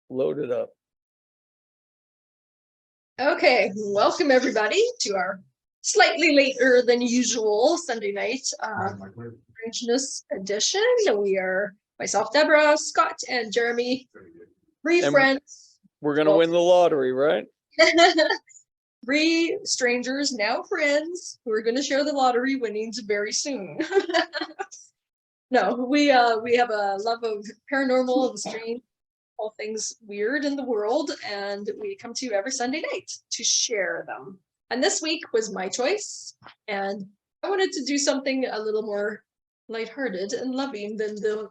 Load it up. Okay, welcome everybody to our slightly later than usual Sunday night Strangeness edition. We are myself, Deborah, Scott, and Jeremy, three friends. We're gonna win the lottery, right? Three strangers, now friends, who are going to share the lottery winnings very soon. No, we have a love of paranormal and strange, all things weird in the world, and we come to you every Sunday night to share them. And this week was my choice, and I wanted to do something a little more lighthearted and loving than the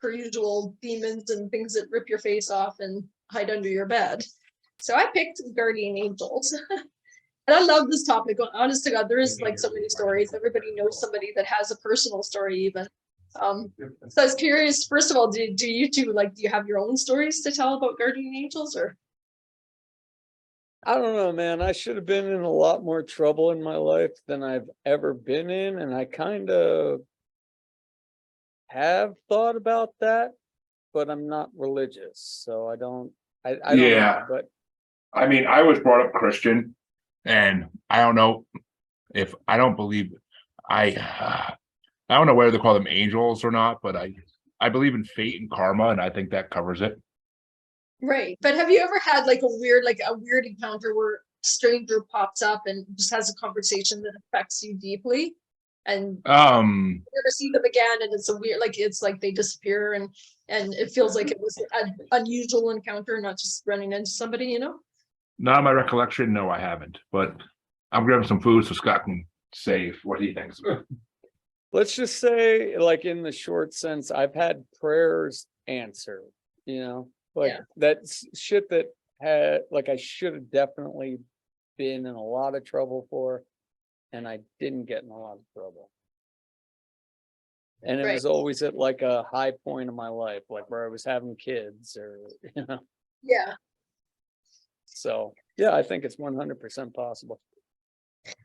per usual demons and things that rip your face off and hide under your bed. So I picked guardian angels. And I love this topic. Honest to God, there is like so many stories. Everybody knows somebody that has a personal story even. So I was curious, first of all, do you two, like, do you have your own stories to tell about guardian angels, or? I don't know, man. I should have been in a lot more trouble in my life than I've ever been in, and I kind of have thought about that, but I'm not religious, so I don't know, but I mean, I was brought up Christian, and I don't know if I don't believe I don't know whether they call them angels or not, but I believe in fate and karma, and I think that covers it. Right. But have you ever had like a weird encounter where a stranger pops up and just has a conversation that affects you deeply? And you never see them again, and it's a weird, like, it's like they disappear, and it feels like it was an unusual encounter, not just running into somebody, you know? Not in my recollection, no, I haven't. But I'm grabbing some food so Scott can say what he thinks. let's just say, like, in the short sense, I've had prayers answered, like that's shit that had, like, I should have definitely been in a lot of trouble for, and I didn't get in a lot of trouble. And it was always at like a high point of my life, like where I was having kids or, Yeah. So, yeah, I think it's 100% possible.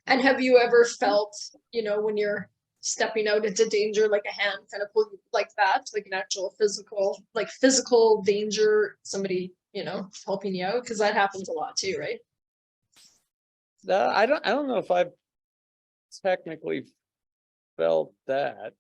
And have you ever felt, when you're stepping out into danger, like a hand kind of pull you like that, like an actual physical danger, somebody, helping you out? Because that happens a lot too, right? I don't know if I've technically felt that.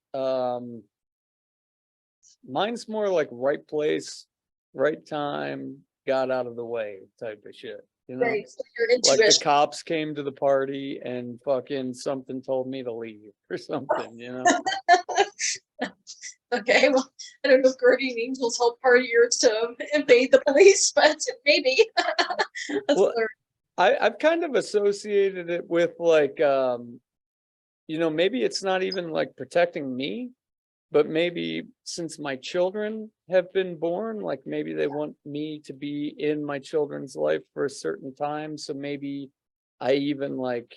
Mine's more like right place, right time, got out of the way type of shit. Right. So your like intuition. the cops came to the party and fucking something told me to leave or something, Okay, well, I don't know if guardian angels help partiers to evade the police, but maybe. Well, I've kind of associated it with like, maybe it's not even like protecting me, but maybe since my children have been born, like maybe they want me to be in my children's life for a certain time. So maybe I even like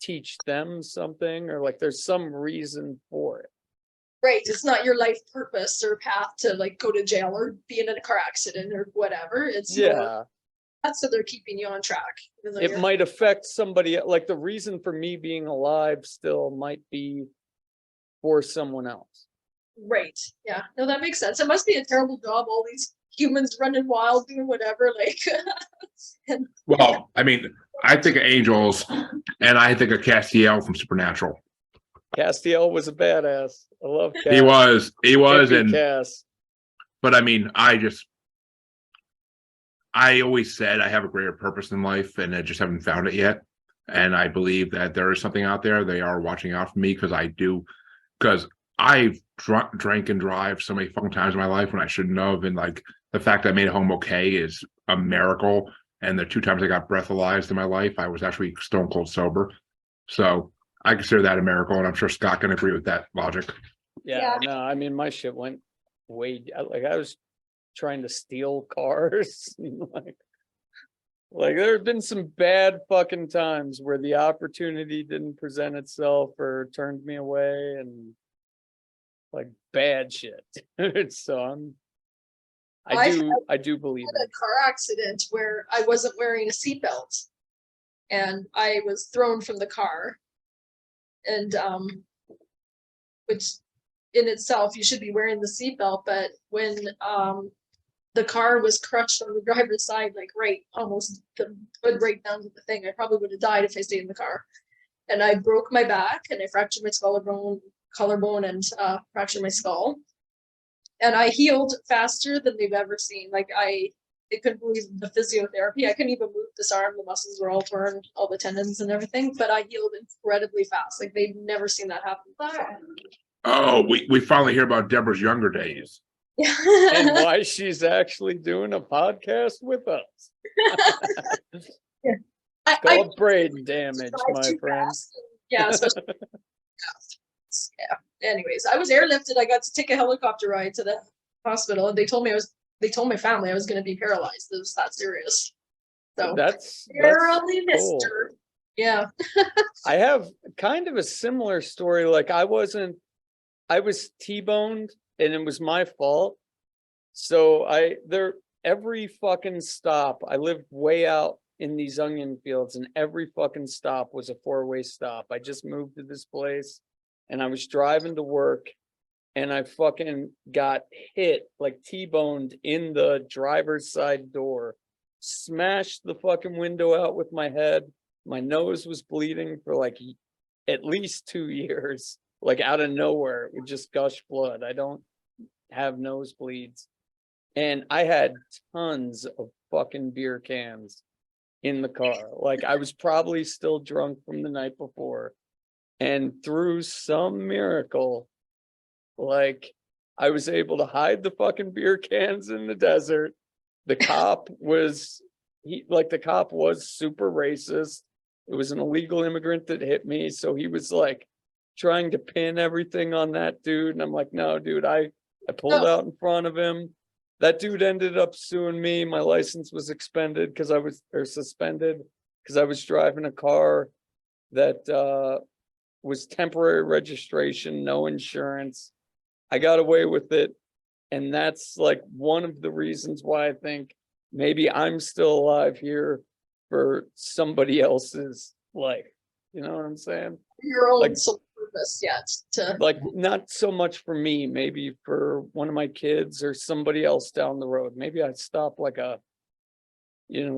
teach them something, or like there's some reason for it. Right. It's not your life purpose or path to like go to jail or be in a car accident or whatever. It's that's so they're keeping you on track. It might affect somebody, like the reason for me being alive still might be for someone else. Right. Yeah. No, that makes sense. It must be a terrible job, all these humans running wild, doing whatever, like. Well, I mean, I think of angels, and I think of Castiel from Supernatural. Castiel was a badass. I love Cass. He was, and Cass. But I mean, I always said I have a greater purpose in life, and I just haven't found it yet. And I believe that there is something out there. They are watching out for me because I've drank and drive so many fucking times in my life when I shouldn't have. And like the fact that I made it home okay is a miracle. And the 2 times I got breathalyzed in my life, I was actually stone cold sober. So I consider that a miracle. And I'm sure Scott can agree with that logic. Yeah. No, I mean, my shit went way, like I was trying to steal cars. Like there have been some bad fucking times where the opportunity didn't present itself or turned me away, and like bad shit. So I do believe in a car accident where I wasn't wearing a seatbelt and I was thrown from the car, and which in itself you should be wearing the seatbelt, but when the car was crushed on the driver's side, like right, almost the hood right down to the thing. I probably would have died if I stayed in the car. And I broke my back and I fractured my collarbone and fractured my skull. And I healed faster than they've ever seen. Like they couldn't believe the physiotherapy. I couldn't even move this arm. The muscles were all torn, all the tendons and everything, but I healed incredibly fast. Like they've never seen that happen before. Oh, we finally hear about Deborah's younger days. And why she's actually doing a podcast with us. Yeah. It's called brain damage, my friends. Yeah, especially. Yeah. Anyways, I was airlifted. I got to take a helicopter ride to the hospital, and they told my family I was going to be paralyzed. It was that serious. So that's barely missed cool. her. Yeah. I have kind of a similar story. Like I was T-boned and it was my fault. So every fucking stop, I lived way out in these onion fields, and every fucking stop was a 4-way stop. I just moved to this place and I was driving to work and I fucking got hit, like T-boned in the driver's side door, smashed the fucking window out with my head. My nose was bleeding for like at least 2 years, like out of nowhere. It would just gush blood. I don't have nosebleeds. And I had tons of fucking beer cans in the car. Like I was probably still drunk from the night before. And through some miracle, like I was able to hide the fucking beer cans in the desert. The cop was super racist. It was an illegal immigrant that hit me. So he was like trying to pin everything on that dude. And I'm like, no, dude, I pulled out in front of him. That dude ended up suing me. My license was suspended because I was driving a car that was temporary registration, no insurance. I got away with it. And that's like one of the reasons why I think maybe I'm still alive here for somebody else's life. You know what I'm saying? Your own like, sole purpose, yeah. Like not so much for me, maybe for one of my kids or somebody else down the road. Maybe I'd stop like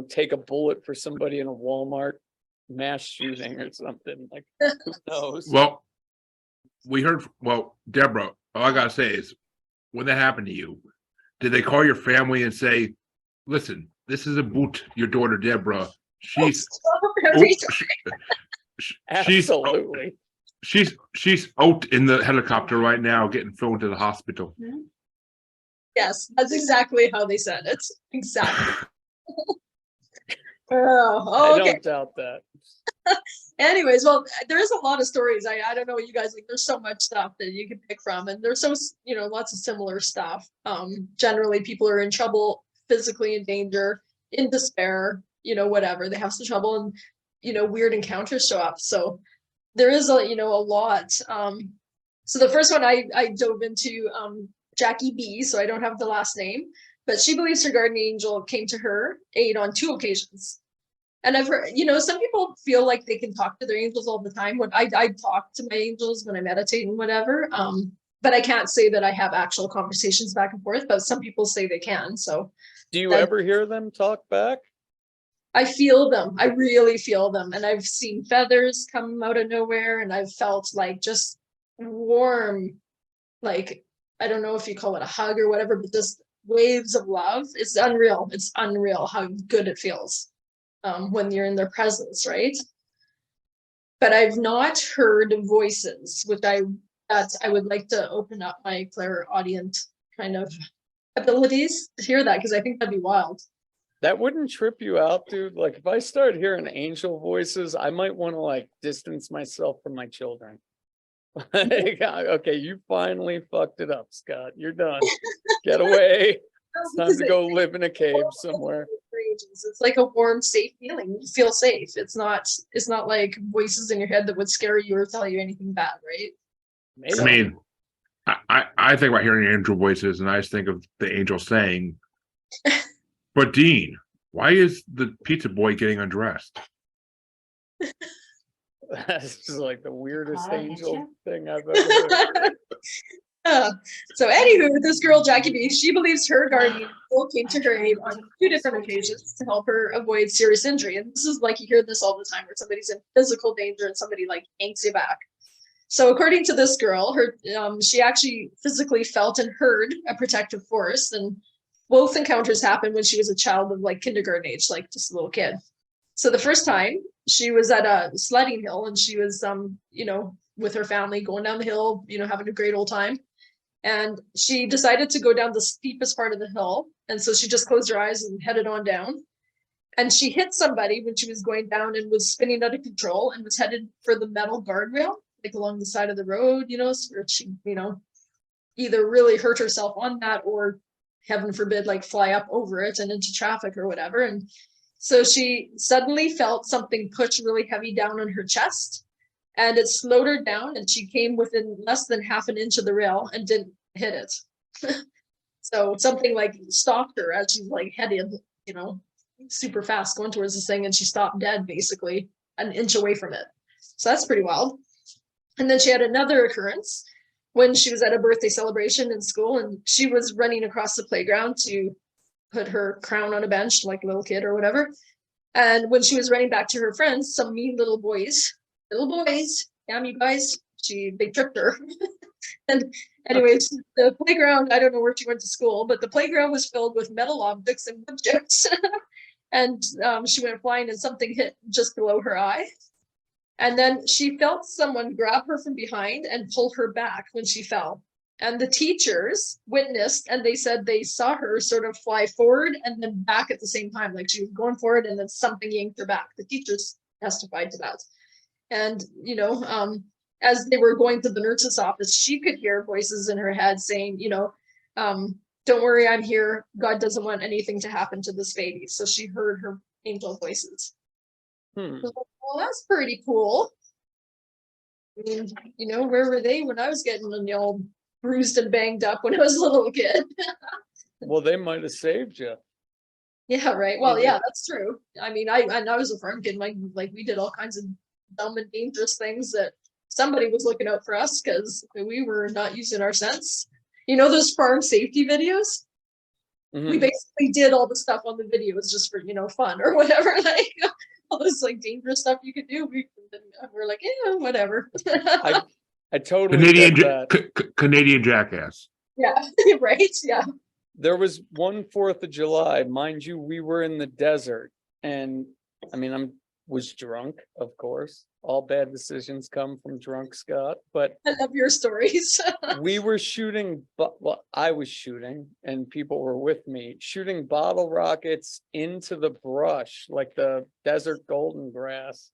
take a bullet for somebody in a Walmart mass shooting or something. Like who knows? Well, Deborah, all I gotta say is, when that happened to you, did they call your family and say, listen, this is about your daughter Deborah. She's Absolutely. She's out in the helicopter right now getting flown to the hospital. Yes, that's exactly how they said it. Exactly. I don't doubt that. Anyways, well, there is a lot of stories. I don't know what you guys like. There's so much stuff that you can pick from, and there's lots of similar stuff. Generally, people are in trouble, physically in danger, in despair, whatever. They have some trouble, and weird encounters show up. So there is a lot. So the first one I dove into, Jackie B. So I don't have the last name, but she believes her guardian angel came to her aid on 2 occasions. And I've heard, some people feel like they can talk to their angels all the time. When I talk to my angels when I meditate and whatever, but I can't say that I have actual conversations back and forth, but some people say they can. So do you ever hear them talk back? I feel them. I really feel them. And I've seen feathers come out of nowhere, and I've felt like just warm, like, I don't know if you call it a hug or whatever, but just waves of love. It's unreal. It's unreal how good it feels. When you're in their presence, right? But I've not heard voices, which I would like to open up my clairaudient kind of abilities to hear that, because I think that'd be wild. That wouldn't trip you out, dude? Like if I start hearing angel voices, I might want to like distance myself from my children. Okay, you finally fucked it up, Scott. You're done. Get away. It's time to go live in a cave somewhere. It's like a warm, safe feeling. You feel safe. It's not like voices in your head that would scare you or tell you anything bad, right? Maybe. I mean, I think about hearing angel voices, and I just think of the angel saying, but Dean, why is the pizza boy getting undressed? That's just like the weirdest angel thing I've ever heard. So anywho, this girl, Jackie B, she believes her guardian angel came to her aid on 2 different occasions to help her avoid serious injury. And this is like, you hear this all the time where somebody's in physical danger and somebody like yanks you back. So according to this girl, she actually physically felt and heard a protective force, and both encounters happened when she was a child of like kindergarten age, like just a little kid. So the first time she was at a sledding hill and she was, with her family going down the hill, having a great old time. And she decided to go down the steepest part of the hill. And so she just closed her eyes and headed on down. And she hit somebody when she was going down and was spinning out of control and was headed for the metal guardrail, like along the side of the road, so she, either really hurt herself on that or, heaven forbid, like fly up over it and into traffic or whatever. And so she suddenly felt something push really heavy down on her chest, and it slowed her down, and she came within less than half an inch of the rail and didn't hit it. So something like stopped her as she's like headed, super fast going towards this thing, and she stopped dead basically an inch away from it. So that's pretty wild. And then she had another occurrence when she was at a birthday celebration in school, and she was running across the playground to put her crown on a bench like a little kid or whatever. And when she was running back to her friends, some mean little boys, damn you guys, they tripped her. And anyways, the playground, I don't know where she went to school, but the playground was filled with metal objects and wood chips. And she went flying and something hit just below her eye. And then she felt someone grab her from behind and pull her back when she fell. And the teachers witnessed, and they said they saw her sort of fly forward and then back at the same time. Like she was going forward and then something yanked her back. The teachers testified to that. And, as they were going to the nurse's office, she could hear voices in her head saying, don't worry, I'm here. God doesn't want anything to happen to this baby. So she heard her angel voices. Well, that's pretty cool. I mean, where were they when I was getting bruised and banged up when I was a little kid? Well, they might have saved you. Yeah, right. Well, yeah, that's true. I mean, I was a farm kid. Like we did all kinds of dumb and dangerous things that somebody was looking out for us because we were not using our sense. Those farm safety videos? We basically did all the stuff on the videos just for, fun or whatever. Like all this like dangerous stuff you could do. We're like, yeah, whatever. I totally get that. Canadian jackass. Yeah, right. Yeah. There was one 4th of July, mind you, we were in the desert, and I mean, was drunk, of course. All bad decisions come from drunk Scott, but I love your stories. we were shooting, I was shooting, and people were with me, shooting bottle rockets into the brush, like the desert golden grass.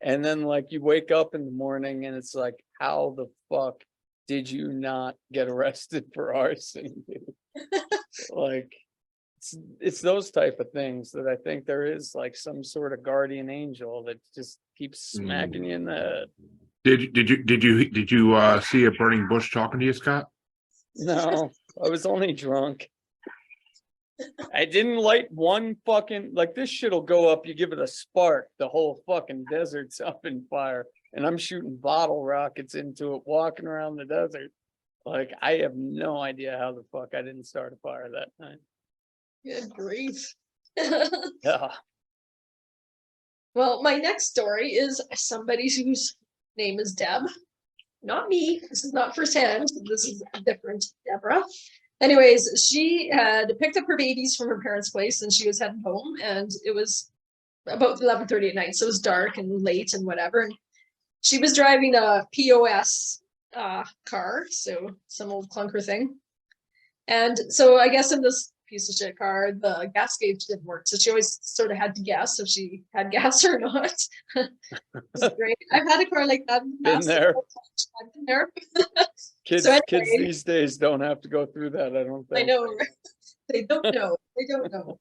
And then like you wake up in the morning and it's like, how the fuck did you not get arrested for arson? Like it's those type of things that I think there is like some sort of guardian angel that just keeps smacking you in the head. Did you see a burning bush talking to you, Scott? No, I was only drunk. I didn't light one fucking, like this shit'll go up, you give it a spark, the whole fucking desert's up in fire, and I'm shooting bottle rockets into it, walking around the desert. Like I have no idea how the fuck I didn't start a fire that night. Good grief. Yeah. Well, my next story is somebody whose name is Deb. Not me. This is not firsthand. This is a different Deborah. Anyways, she had picked up her babies from her parents' place and she was heading home, and it was about 11:30 at night. So it was dark and late and whatever. And she was driving a POS car, so some old clunker thing. And so I guess in this piece of shit car, the gas gauge didn't work. So she always sort of had to guess if she had gas or not. It's great. I've had a car like that in the past. I've been there. Kids, so anyway, kids these days don't have to go through that, I don't think. I know. They don't know. They don't know.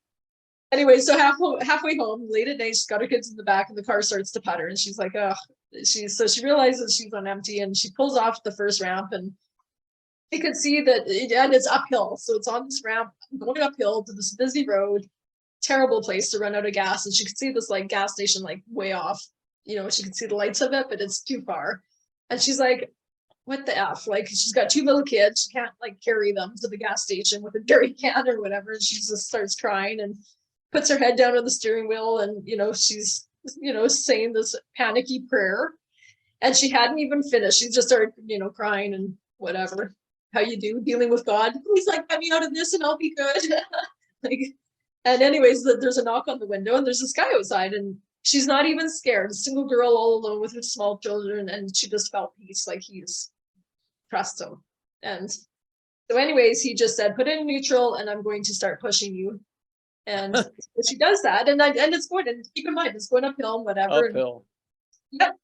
Anyway, so halfway home, late at night, she's got her kids in the back and the car starts to putter. And she's like, oh, she realizes she's on empty and she pulls off the first ramp, and you could see that and it's uphill. So it's on this ramp going uphill to this busy road, terrible place to run out of gas. And she could see this like gas station like way off. She could see the lights of it, but it's too far. And she's like, what the F? Like, she's got 2 little kids. She can't like carry them to the gas station with a dirty can or whatever. And she just starts crying and puts her head down on the steering wheel. And, she's, saying this panicky prayer. And she hadn't even finished. She just started, crying and whatever. How you do dealing with God. He's like, get me out of this and I'll be good. Like, and anyways, there's a knock on the window and there's this guy outside and she's not even scared. A single girl all alone with her small children, and she just felt peace, like he's trust him. And so anyways, he just said, put it in neutral and I'm going to start pushing you. And she does that, and it's going, and keep in mind it's going uphill and whatever. Uphill. Yep.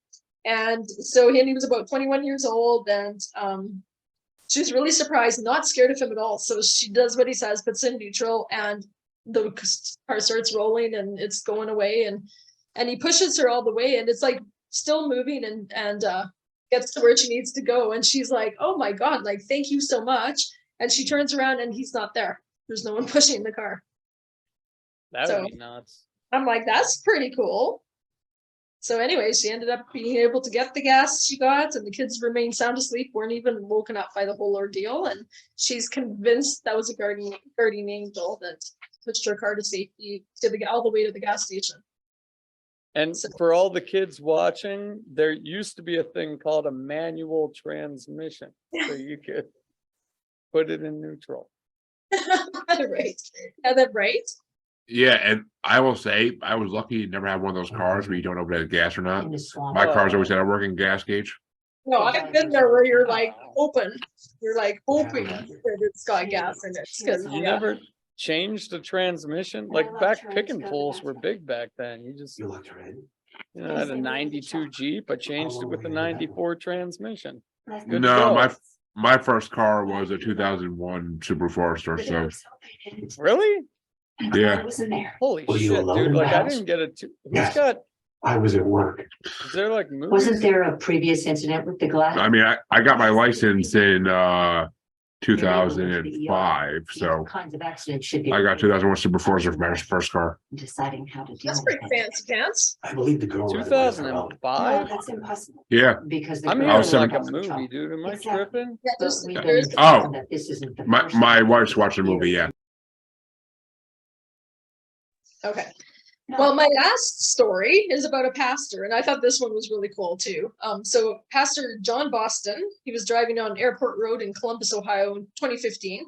And so he was about 21 years old, and she's really surprised, not scared of him at all. So she does what he says, puts in neutral, and the car starts rolling and it's going away, and he pushes her all the way, and it's like still moving, and gets to where she needs to go. And she's like, oh my God, like, thank you so much. And she turns around and he's not there. There's no one pushing the car. That would be nuts. I'm like, that's pretty cool. So anyway, she ended up being able to get the gas she got, and the kids remained sound asleep, weren't even woken up by the whole ordeal. And she's convinced that was a guardian angel that pushed her car to safety all the way to the gas station. And for all the kids watching, there used to be a thing called a manual transmission. So you could put it in neutral. Right. And then, right? Yeah, and I will say I was lucky to never have one of those cars where you don't know if it has gas or not. My car's always had a working gas gauge. No, I've been there where you're like open. You're like hoping that it's got gas in it. Because You never changed the transmission? Like picking poles were big back then. You just had a 92 Jeep. I changed it with a 94 transmission. Good No, my first car was a 2001 Subaru Forester. So really? Yeah. Holy shit, dude! Like I didn't get it. Who's got? I was at work. Is there like movies? Wasn't there a previous incident with the glass? I mean, I got my license in 2005, so Kinds of accidents should be. I got 2001 Subaru Forester for my first car. Deciding how to deal that's with pretty it. fancy pants. I believe the girl. 2005. That's impossible. Yeah, Because I'm girl hearing was like a caused the movie, trouble. dude. Am I Exactly. tripping? Yeah, But there's, we don't there's know Oh. that this isn't the my first my time. wife's watching the movie. Yeah. okay. Well, my last story is about a pastor, and I thought this one was really cool too. So Pastor John Boston, he was driving on Airport Road in Columbus, Ohio in 2015,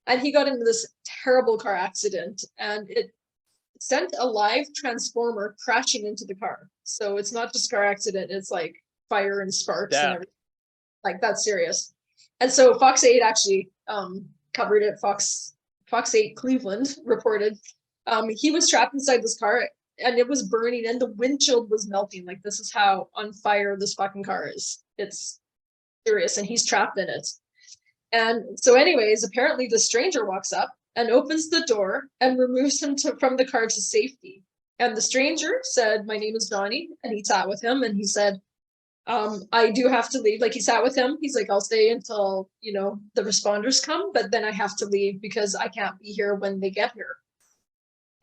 and he got into this terrible car accident, and it sent a live transformer crashing into the car. So it's not just car accident, it's like fire and sparks and everything. Like, that's serious. And so Fox 8 actually covered it. Fox 8 Cleveland reported he was trapped inside this car and it was burning and the windshield was melting. Like, this is how on fire this fucking car is. It's serious, and he's trapped in it. And so anyways, apparently the stranger walks up and opens the door and removes him from the car to safety. And the stranger said, my name is Johnny. And he sat with him and he said, I do have to leave. Like, he sat with him. He's like, I'll stay until, the responders come, but then I have to leave because I can't be here when they get here.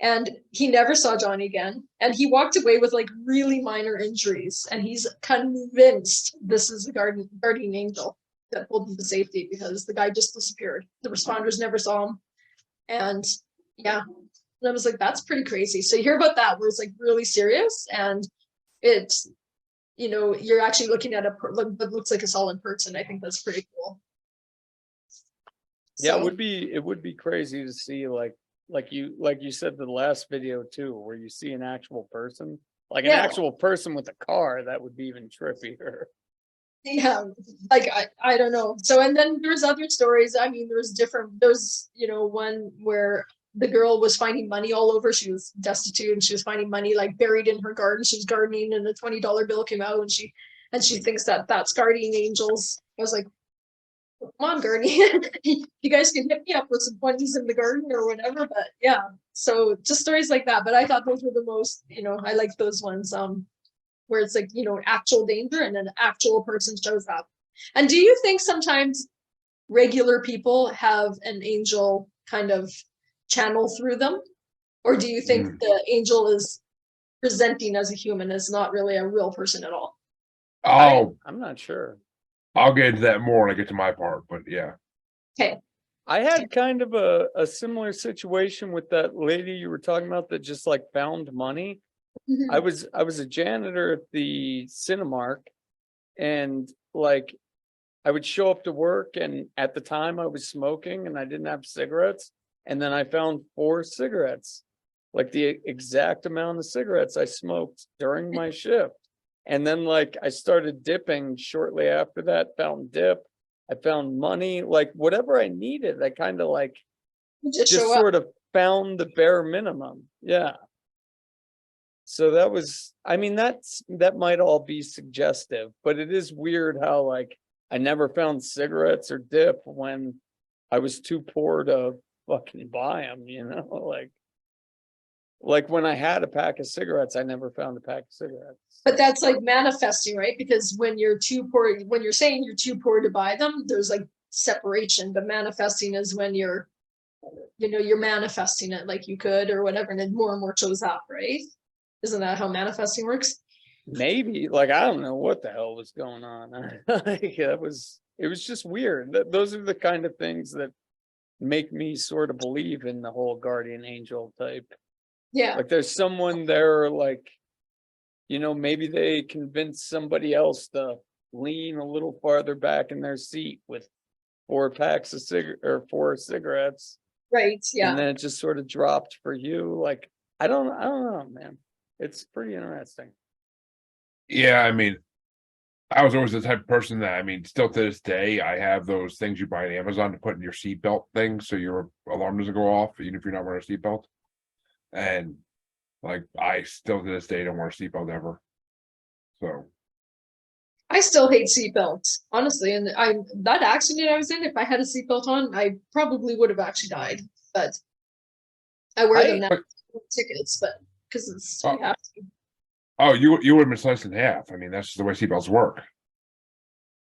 And he never saw Johnny again. And he walked away with like really minor injuries. And he's convinced this is a guardian angel that pulled him to safety because the guy just disappeared. The responders never saw him. And yeah, and I was like, that's pretty crazy. So you hear about that where it's like really serious, and it's, you're actually looking at that looks like a solid person. I think that's pretty cool. Yeah, So, it would be crazy to see like you said the last video too, where you see an actual person, like an actual person with a car. That would be even trippier. yeah, like I don't know. So, and then there's other stories. I mean, there's one where the girl was finding money all over. She was destitute and she was finding money like buried in her garden. She was gardening and a $20 bill came out, and she thinks that that's guardian angels. I was like, come on, guardian, you guys can hit me up with some 20s in the garden or whatever. But yeah, so just stories like that. But I thought those were the most, I like those ones where it's like, actual danger and an actual person shows up. And do you think sometimes regular people have an angel kind of channel through them? Or do you think the angel is presenting as a human, is not really a real person at all? Oh, I'm not sure. I'll get into that more when I get to my part, but yeah. Okay. I had kind of a similar situation with that lady you were talking about that just like found money. I was a janitor at the Cinemark, and like I would show up to work, and at the time I was smoking and I didn't have cigarettes, and then I found 4 cigarettes, like the exact amount of cigarettes I smoked during my shift. And then like I started dipping shortly after that, found dip, I found money, like whatever I needed, I kind of like Just just show up. sort of found the bare minimum. Yeah. So that was, I mean, that might all be suggestive, but it is weird how like I never found cigarettes or dip when I was too poor to fucking buy them, you know, like when I had a pack of cigarettes, I never found a pack of cigarettes. But that's like manifesting, right? Because when you're too poor, when you're saying you're too poor to buy them, there's like separation. But manifesting is when you're, you know, you're manifesting it like you could or whatever, and then more and more shows up, right? Isn't that how manifesting works? Maybe, like, I don't know what the hell was going on. Like, it was just weird. Those are the kind of things that make me sort of believe in the whole guardian angel type. Yeah. Like there's someone there, like, you know, maybe they convince somebody else to lean a little farther back in their seat with 4 packs of four cigarettes. Right. Yeah. And then it just sort of dropped for you. Like, I don't know, man. It's pretty interesting. Yeah, I mean, I was always the type of person that, I mean, still to this day, I have those things you buy on Amazon to put in your seatbelt thing so your alarm doesn't go off, even if you're not wearing a seatbelt. And like, I still to this day don't wear a seatbelt ever. So I still hate seatbelts, honestly. And that accident I was in, if I had a seatbelt on, I probably would have actually died. But I wear them now, tickets, but because it's you have to. oh, you would have been sliced in half. I mean, that's just the way seatbelts work.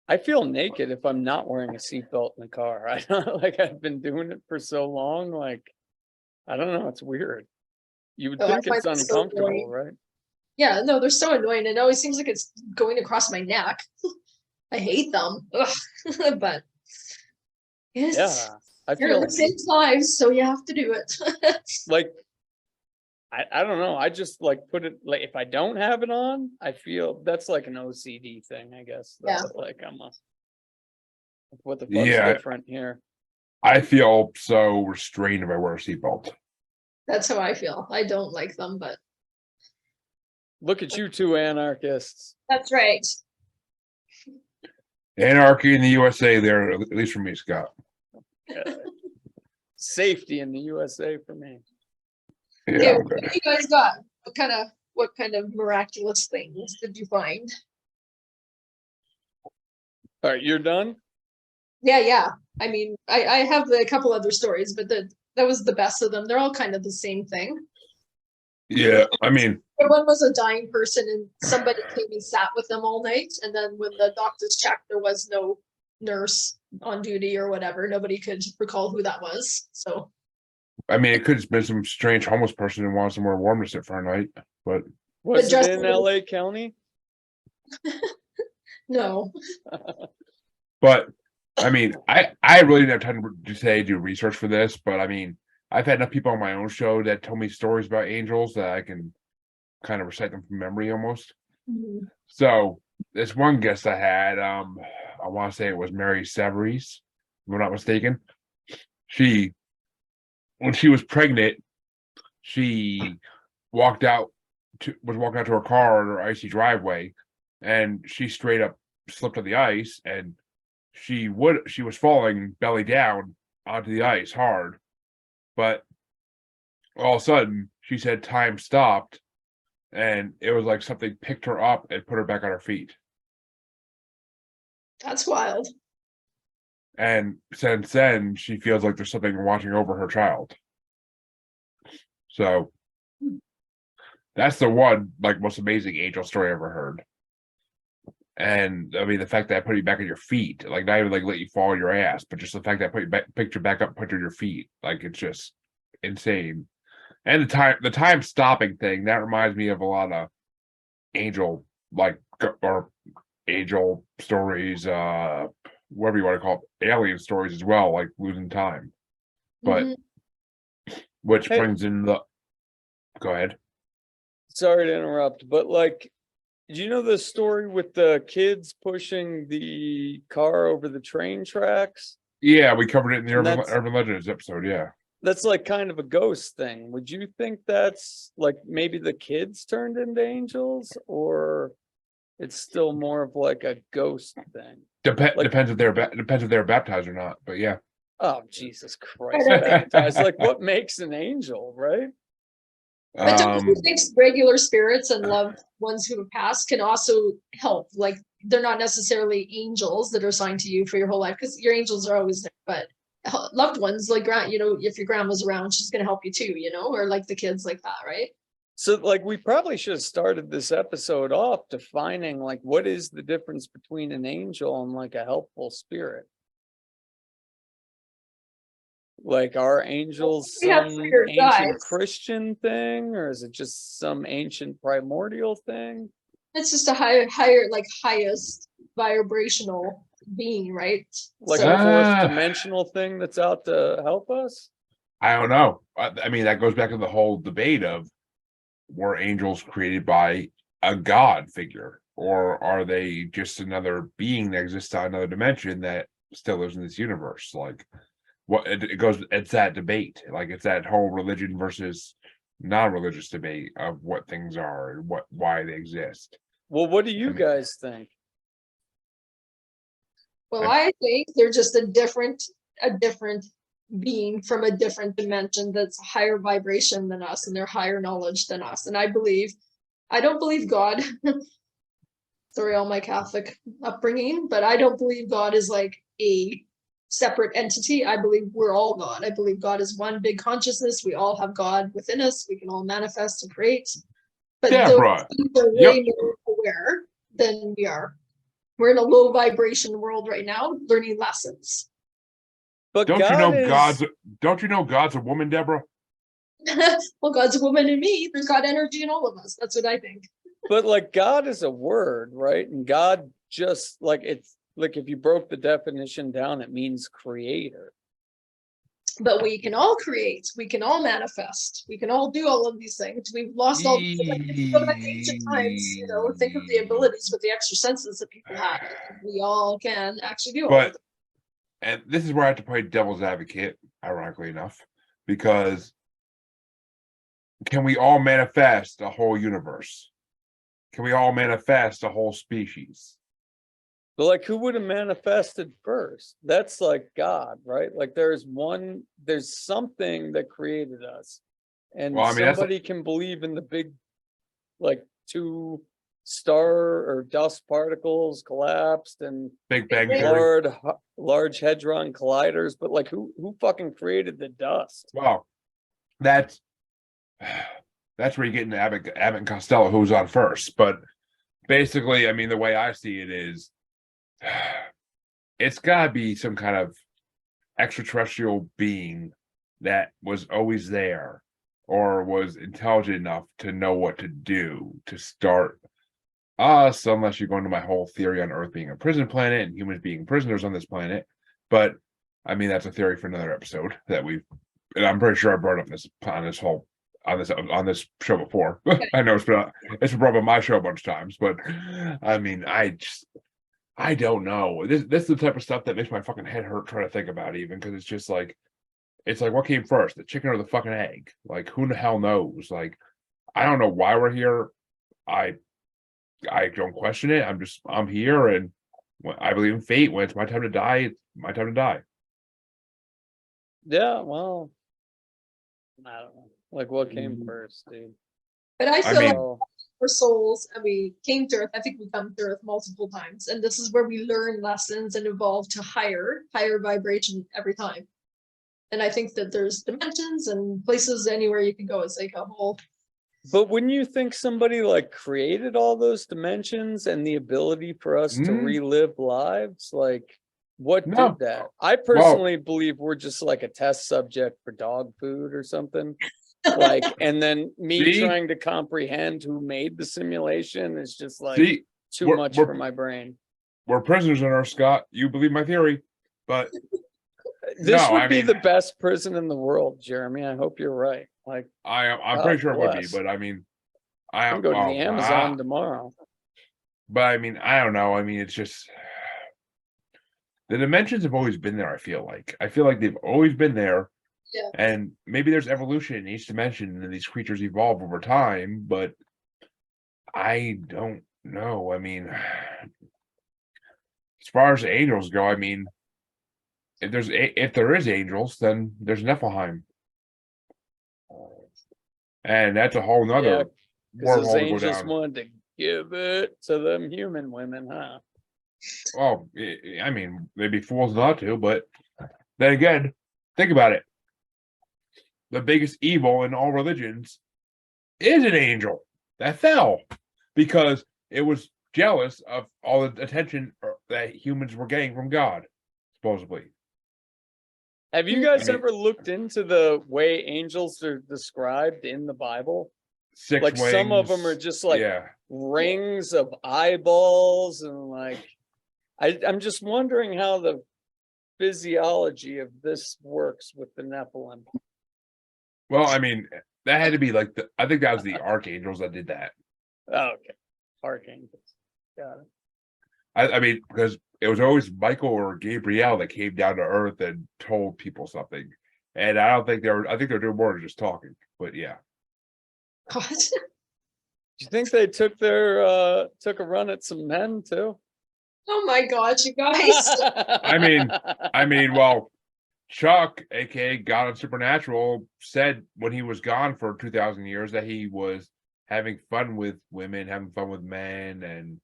I feel naked if I'm not wearing a seatbelt in the car. I don't like I've been doing it for so long. Like, I don't know, it's weird. You would Oh, I think find it's it so uncomfortable, annoying. right? Yeah, no, they're so annoying. It always seems like it's going across my neck. I hate them. Ugh. But yes, Yeah, I you're feel living lives, so you have to do it. like I don't know. I just like put it like if I don't have it on, I feel that's like an OCD thing, I guess. Yeah. Like what the fuck's Yeah. different here? I feel so restrained if I wear a seatbelt. That's how I feel. I don't like them, but Look at you two anarchists. that's right. Anarchy in the USA there, at least for me, Scott. Safety in the USA for me. Yeah, Okay, I'm what good. you guys got? What kind of miraculous things did you find? All right, you're done? Yeah. I mean, I have a couple other stories, but that was the best of them. They're all kind of the same thing. Yeah, I mean, One was a dying person, and somebody came and sat with them all night. And then when the doctors checked, there was no nurse on duty or whatever. Nobody could recall who that was. So it could have been some strange homeless person who wants somewhere warm to sit for a night, but Was it just- in LA County? no. But I mean, I really didn't have time to do research for this, but I mean, I've had enough people on my own show that told me stories about angels that I can kind of recite them from memory almost. Mhm. So this one guest I had, I want to say it was Mary Severies, if I'm not mistaken. When she was pregnant, she was walking out to her car on her icy driveway, and she straight up slipped on the ice, and she was falling belly down onto the ice hard, but all of a sudden she said time stopped, and it was like something picked her up and put her back on her feet. That's wild. And since then, she feels like there's something watching over her child. So that's the one like most amazing angel story I ever heard. And I mean, the fact that I put you back on your feet, like not even like let you fall on your ass, but just the fact that I picked you back up, put you on your feet, like it's just insane. And the time stopping thing that reminds me of a lot of angel or angel stories, whatever you want to call it, alien stories as well, like losing time. But Mhm. which Hey. brings in the. Go ahead. Sorry to interrupt, but like, do you know the story with the kids pushing the car over the train tracks? Yeah, we covered it in the And Urban Legends episode. Yeah. that's like kind of a ghost thing. Would you think that's like maybe the kids turned into angels, or it's still more of like a ghost thing? Like- Depends if they're baptized or not. But yeah. Oh, Jesus Christ, baptized. Like what makes an angel, right? But don't you Um. think regular spirits and loved ones who have passed can also help? Like they're not necessarily angels that are assigned to you for your whole life, because your angels are always there, but loved ones, like if your grandma's around, she's gonna help you too, or like the kids like that, right? So like we probably should have started this episode off defining like what is the difference between an angel and like a helpful spirit? Like are angels We have some spirit ancient guides. Christian thing, or is it just some ancient primordial thing? It's just a higher, like highest vibrational being, right? Like So a fourth Ah. dimensional thing that's out to help us? I don't know. I mean, that goes back to the whole debate of were angels created by a god figure, or are they just another being that exists on another dimension that still lives in this universe? Like, what it goes, it's that debate. Like, it's that whole religion versus non-religious debate of what things are and why they exist. Well, what do you guys think? well, I think they're just a different being from a different dimension that's higher vibration than us, and they're higher knowledge than us. And I don't believe God. Sorry, all my Catholic upbringing, but I don't believe God is like a separate entity. I believe we're all God. I believe God is one big consciousness. We all have God within us. We can all manifest and create. But those Deborah, things are yep. way more aware than we are. We're in a low vibration world right now, learning lessons. But Don't God you know God's a woman, Deborah? Well, God's a woman in me. There's God energy in all of us. That's what I think. but like God is a word, right? And God just like it's like if you broke the definition down, it means creator. But we can all create. We can all manifest. We can all do all of these things. We've lost all. If you go back to ancient times, think of the abilities with the extra senses that people had. We all can actually do all of them. And this is where I have to play devil's advocate, ironically enough, because can we all manifest a whole universe? Can we all manifest a whole species? But like who would have manifested first? That's like God, right? Like there's something that created us. And Well, I mean, somebody can believe in the big like two star or dust particles collapsed and Big Bang Theory. large hadron colliders, but like who fucking created the dust? Well, that's where you get into Abbott and Costello, who's on first. But basically, I mean, the way I see it is, it's got to be some kind of extraterrestrial being that was always there or was intelligent enough to know what to do to start us, unless you're going to my whole theory on Earth being a prison planet and humans being prisoners on this planet. But I mean, that's a theory for another episode and I'm pretty sure I brought up on this show before. I know it's been brought up on my show a bunch of times, but I mean, I don't know. This is the type of stuff that makes my fucking head hurt trying to think about, even because it's like what came first, the chicken or the fucking egg? Like, who the hell knows? Like, I don't know why we're here. I don't question it. I'm here, and I believe in fate. When it's my time to die, it's my time to die. Yeah, well, I don't know. Like what came first, dude? But I feel like So, we're souls and we came to Earth. I think we come to Earth multiple times. And this is where we learn lessons and evolve to higher vibration every time. And I think that there's dimensions and places anywhere you can go. It's like a whole. but wouldn't you think somebody like created all those dimensions and the ability for us to relive lives? Like, what No. did that? I personally believe we're just like a test subject for dog food or something. Like, and then me See? trying to comprehend who made the simulation is just like See, too We're- much we're- for my brain. We're prisoners in Earth, Scott. You believe my theory, but This No, would I be mean- the best prison in the world, Jeremy. I hope you're right. Like, I'm God pretty sure it would be. bless. But I mean, I'm going to the Amazon tomorrow. But I mean, I don't know. I mean, it's just the dimensions have always been there. I feel like they've always been there. Yeah. And maybe there's evolution in each dimension, and these creatures evolve over time. But I don't know. I mean, as far as angels go, I mean, if there is angels, then there's Nephilim, and that's a whole nother Yeah, because those wormhole to go angels down. wanted to give it to them human women, huh? Well, I mean, they'd be fools not to, but then again, think about it. The biggest evil in all religions is an angel that fell because it was jealous of all the attention that humans were getting from God, supposedly. Have you guys mean- ever looked into the way angels are described in the Bible? Six Like some of them are wings, just like yeah. rings of eyeballs and like I'm just wondering how the physiology of this works with the Nephilim. Well, I mean, that had to be like I think that was the archangels that did that. Oh, okay. Archangels. Got it. I mean, because it was always Michael or Gabriel that came down to Earth and told people something. And I don't think I think they're doing more than just talking. But yeah. God. Do you think they took a run at some men too? Oh my God, you guys. I mean, well, Chuck, aka God of Supernatural, said when he was gone for 2,000 years that he was having fun with women, having fun with men, and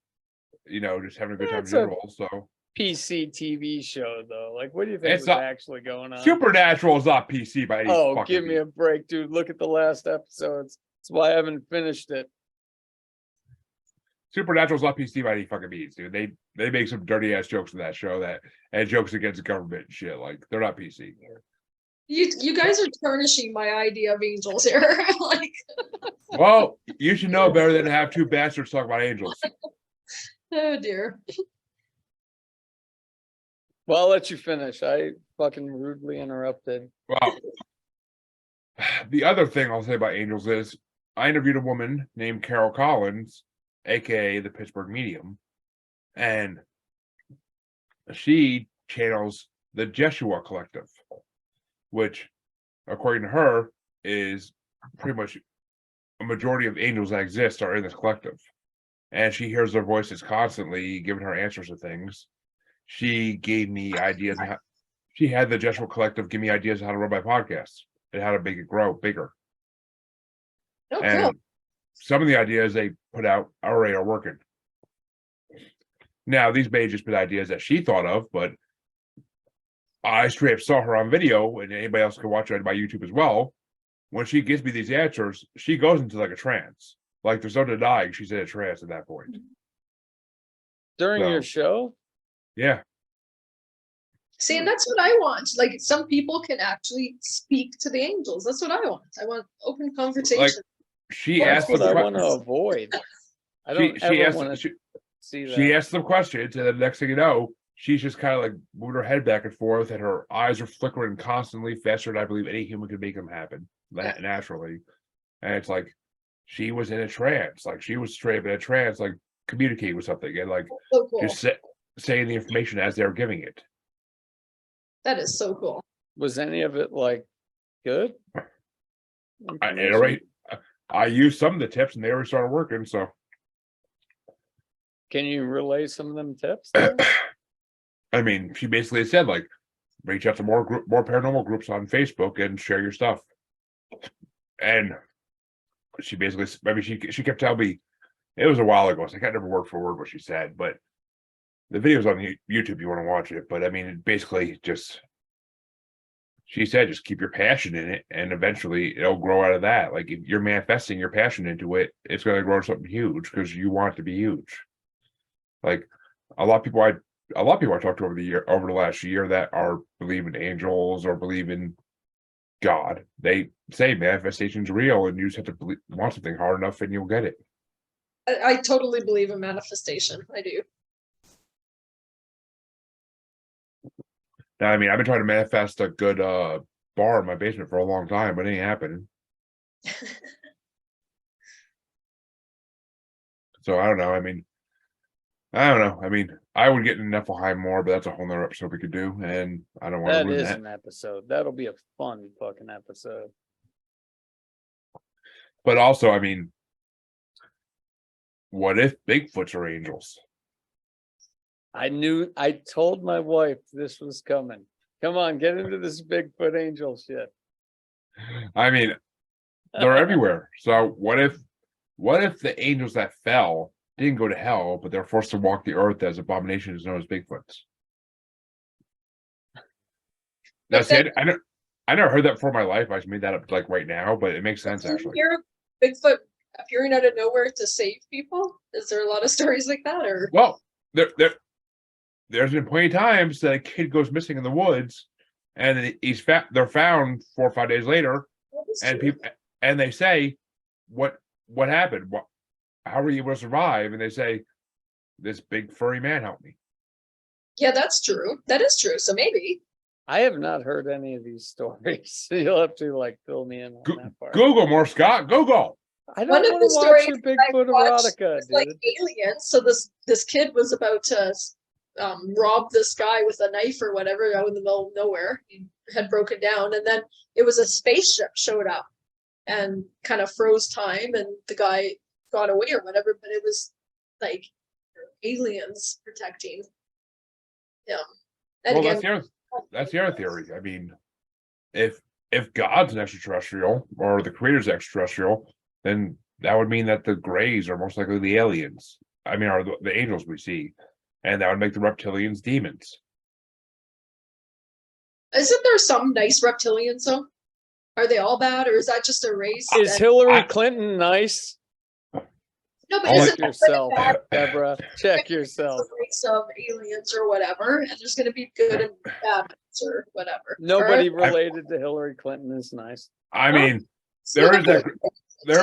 just having a good time in That's a general. So PC TV show though. Like, what do you think It's was not- actually going on? Supernatural is not PC by any Oh, fucking give me a break, dude. Look at the last episodes. That's why I haven't finished it. Supernatural's not PC by any fucking means, dude. They make some dirty ass jokes in that show and jokes against the government and shit. Like they're not PC. You guys are tarnishing my idea of angels here. Like, Well, you should know better than to have two bastards talk about angels. oh dear. Well, I'll let you finish. I fucking rudely interrupted. Well, the other thing I'll say about angels is I interviewed a woman named Carol Collins, aka the Pittsburgh Medium, and she channels the Jeshua Collective, which, according to her, is pretty much a majority of angels that exist are in this collective. And she hears their voices constantly giving her answers to things. She gave me ideas. She had the Jeshua Collective give me ideas on how to run my podcast and how to make it grow bigger. Oh, And cool. some of the ideas they put out already are working. Now, these may just be ideas that she thought of, but I straight up saw her on video, and anybody else can watch it on my YouTube as well. When she gives me these answers, she goes into like a trance. Like there's no denying she's in a trance at that point. During your So- show? Yeah. See, and that's what I want. Like, some people can actually speak to the angels. That's what I want. I want open conversation. She That's asked what I them want to questions. avoid. I don't She ever want asked to see that. she asked them questions, and the next thing you know, she's just kind of like moving her head back and forth, and her eyes are flickering constantly, faster than I believe any human could make them happen naturally. And it's like she was in a trance, like she was straight up in a trance, like communicating with something, and like So cool. just saying the information as they were giving it. That is so cool. Was any of it like good? I used some of the tips, and they already started working. So Can you relay some of them tips? I mean, she basically said like, reach out to more paranormal groups on Facebook and share your stuff. And she basically, I mean, she kept telling me, it was a while ago, so I can't remember word for word what she said, but the video's on YouTube if you want to watch it. But I mean, it basically just, she said, just keep your passion in it, and eventually it'll grow out of that. Like if you're manifesting your passion into it, it's going to grow something huge because you want it to be huge. Like a lot of people I talked to over the last year that are believe in angels or believe in God, they say manifestation's real, and you just have to want something hard enough and you'll get it. I totally believe in manifestation. I do. I mean, I've been trying to manifest a good bar in my basement for a long time, but it ain't happening. So I don't know. I mean, I would get into Niflheim more, but that's a whole nother episode we could do, and I don't want to That ruin is that. an episode. That'll be a fun fucking episode. But also, I mean, what if Bigfoots are angels? I told my wife this was coming. Come on, get into this Bigfoot angel shit. I mean, they're everywhere. So what if the angels that fell didn't go to hell, but they're forced to walk the earth as abominations known as Bigfoots? That's it. I never heard that before in my life. I just made that up like right now, but it makes sense Did you actually. hear of Bigfoot appearing out of nowhere to save people? Is there a lot of stories like that, or? Well, there's been plenty of times that a kid goes missing in the woods, and they're found 4 or 5 days later, and people they say, what happened? How were you able to survive? And they say, this big furry man helped me. Yeah, that's true. That is true. So maybe. I have not heard any of these stories. So you'll have to like fill me in on that part. Google more, Scott. Google. I don't One of want the to watch stories your I Bigfoot watched erotica, was dude. like aliens. So this kid was about to rob this guy with a knife or whatever out in the middle of nowhere. He had broken down, and then it was a spaceship showed up and kind of froze time, and the guy got away or whatever. But it was like aliens protecting him. And Well, again, that's the other theory. I mean, if God's an extraterrestrial or the creator's extraterrestrial, then that would mean that the Greys are most likely the aliens. I mean, are the angels we see, and that would make the reptilians demons. isn't there some nice reptilians though? Are they all bad, or is that just a race? Is Hillary Clinton nice? No, but I'll isn't Check there like a yourself, bad Deborah. Check yourself. race of aliens or whatever, and there's going to be good and bad ones or whatever? Nobody Or- related to Hillary Clinton is nice. I mean, there is that group By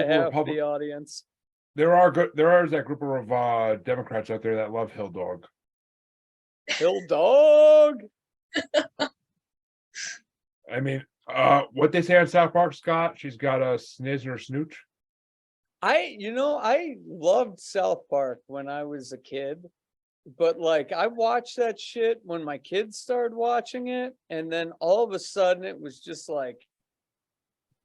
of half Republic. the audience. There is that group of Democrats out there that love Hill Dog. Hill dog. I mean, what they say on South Park, Scott? She's got a sniz or a snooch. I loved South Park when I was a kid, but like I watched that shit when my kids started watching it, and then all of a sudden it was just like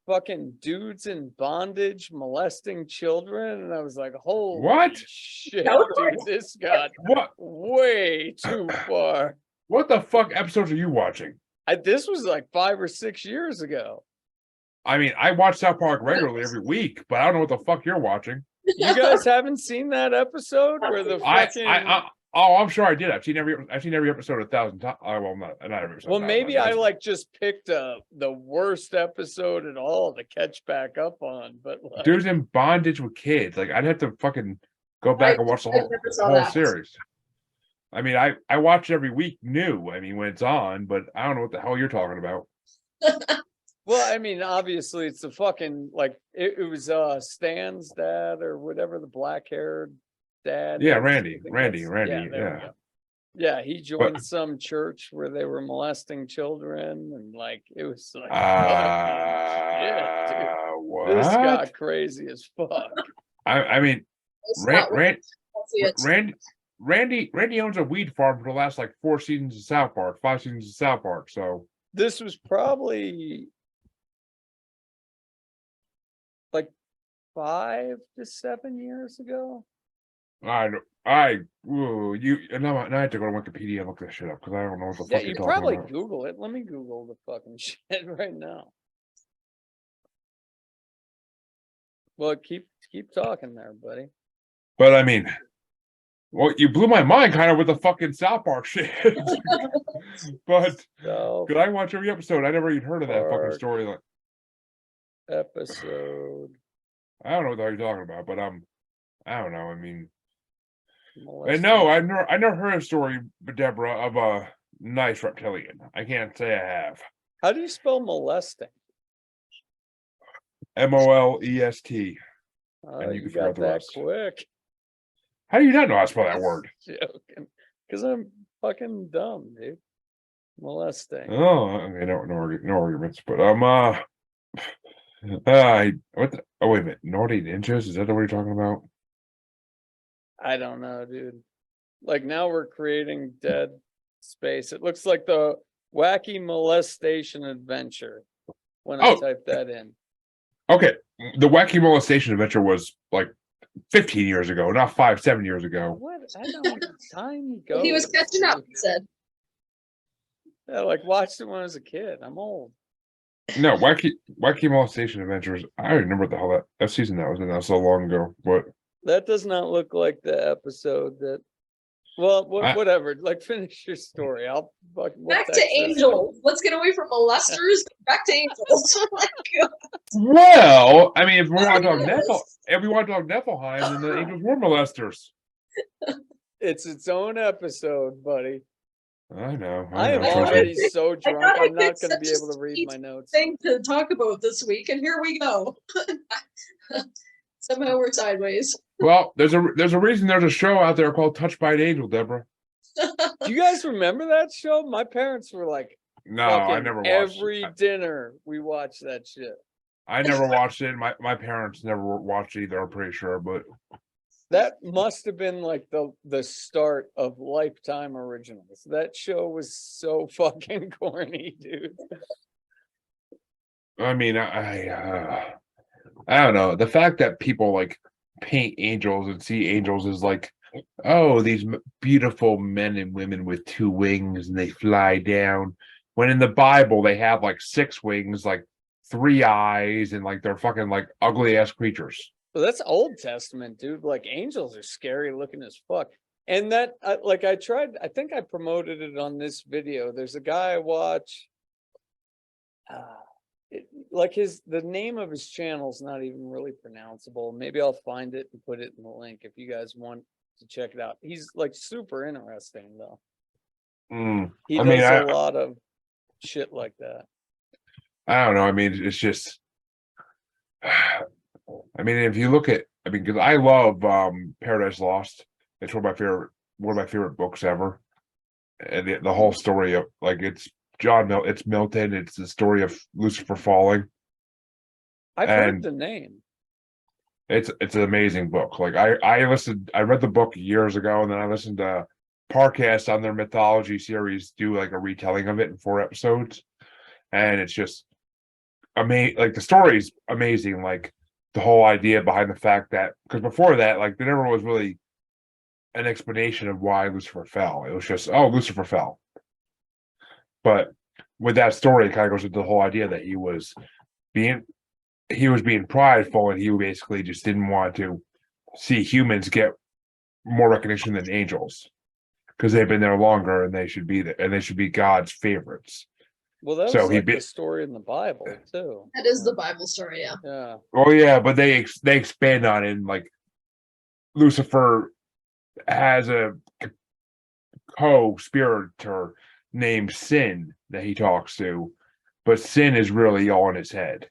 fucking dudes in bondage molesting children, and I was like, holy What? shit, dude, this got What? way too far. What the fuck episodes are you watching? This was like 5 or 6 years ago. I mean, I watch South Park regularly every week, but I don't know what the fuck you're watching. You guys haven't seen that episode where the fucking I'm sure I did. I've seen every episode 1,000 times. Well, not every episode. well, maybe I I've- like just picked the worst episode at all to catch back up on, but like, dudes in bondage with kids. Like I'd have to fucking go back and watch the I never saw whole that. series. I mean, I watch every week new. I mean, when it's on, but I don't know what the hell you're talking about. well, I mean, obviously it's the fucking like it was Stan's dad or whatever, the black-haired dad. Yeah, is. Randy, I think Randy, that's- Randy, there we yeah. go. Yeah, he joined some church where they were molesting children, and like it was like fucking shit, dude. What? This got crazy as fuck. I mean, It's not worth it. I'll see it. Randy owns a weed farm for the last like 4 seasons of South Park, 5 seasons of South Park. So This was probably like 5 to 7 years ago. now I have to go to Wikipedia and look this shit up because I don't know what the fuck Yeah, you're you talking probably about. Google it. Let me Google the fucking shit right now. Well, keep talking there, buddy. But I mean, well, you blew my mind kind of with the fucking South Park shit. But So could I watch every episode? I never even heard of that fucking Park. story. Like, episode I don't know what the hell you're talking about, but I don't know. I mean, and molesting- no, I never heard a story, Deborah, of a nice reptilian. I can't say I have. How do you spell molesting? MOLEST. And you You can figure out got the that rest. quick. How do you not know how to spell that word? Joking. Because I'm fucking dumb, dude. Molesting. Oh, okay, no arguments. But what the, oh wait a minute, naughty ninjas? Is that what you're talking about? I don't know, dude. Like now we're creating dead space. It looks like the wacky molestation adventure when I Oh. type that in. Okay, the wacky molestation adventure was like 15 years ago, not 5-7 years ago. What? I don't. Time goes. He was catching up, dude. he said. Yeah, like watched it when I was a kid. I'm old. No, wacky molestation adventures. I don't remember what the hell that season that was in. That was so long ago. But That does not look like the episode that. Well, I- whatever. Like, finish your story. I'll we'll Back to text this. angels. Let's get away from molesters. Back to angels. Like, well, I mean, if we want to talk Nephilim, then the angels were molesters. It's its own episode, buddy. I know. I am trust me. already so drunk. thought I I'm not picked going to be such a able to read sweet my notes. thing to talk about this week, and here we go. Somehow we're sideways. Well, there's a reason there's a show out there called Touched by an Angel, Deborah. Do you guys remember that show? My parents were like, No, I fucking never watched every it. dinner we watched that shit. I never watched it. My parents never watched it either, I'm pretty sure, but That must have been like the start of Lifetime originals. That show was so fucking corny, dude. I mean, I don't know. The fact that people like paint angels and see angels as like, oh, these beautiful men and women with 2 wings and they fly down. When in the Bible they have like 6 wings, like 3 eyes, and like they're fucking like ugly ass creatures. But that's Old Testament, dude. Like angels are scary looking as fuck. And that, I think I promoted it on this video. There's a guy I watch. The name of his channel is not even really pronounceable. Maybe I'll find it and put it in the link if you guys want to check it out. He's like super interesting though. He does a lot of shit like that. I don't know. I mean, it's just. I mean, if you look at, I mean, because I love Paradise Lost. It's one of my favorite books ever. And the whole story of like it's it's Milton. It's the story of Lucifer falling. I've heard the name. It's an amazing book. Like I read the book years ago, and then I listened to podcasts on their mythology series do like a retelling of it in 4 episodes, and it's just amazing. Like the story's amazing. Like the whole idea behind the fact that, because before that, like there never was really an explanation of why Lucifer fell. It was just, oh, Lucifer fell. But with that story, it kind of goes into the whole idea that he was being prideful, and he basically just didn't want to see humans get more recognition than angels because they've been there longer and they should be there, and they should be God's favorites. Well, that was like the story in the Bible too. That is the Bible story, yeah. Yeah. Oh yeah, but they expand on it, and like Lucifer has a co-spirator named Sin that he talks to, but Sin is really all in his head.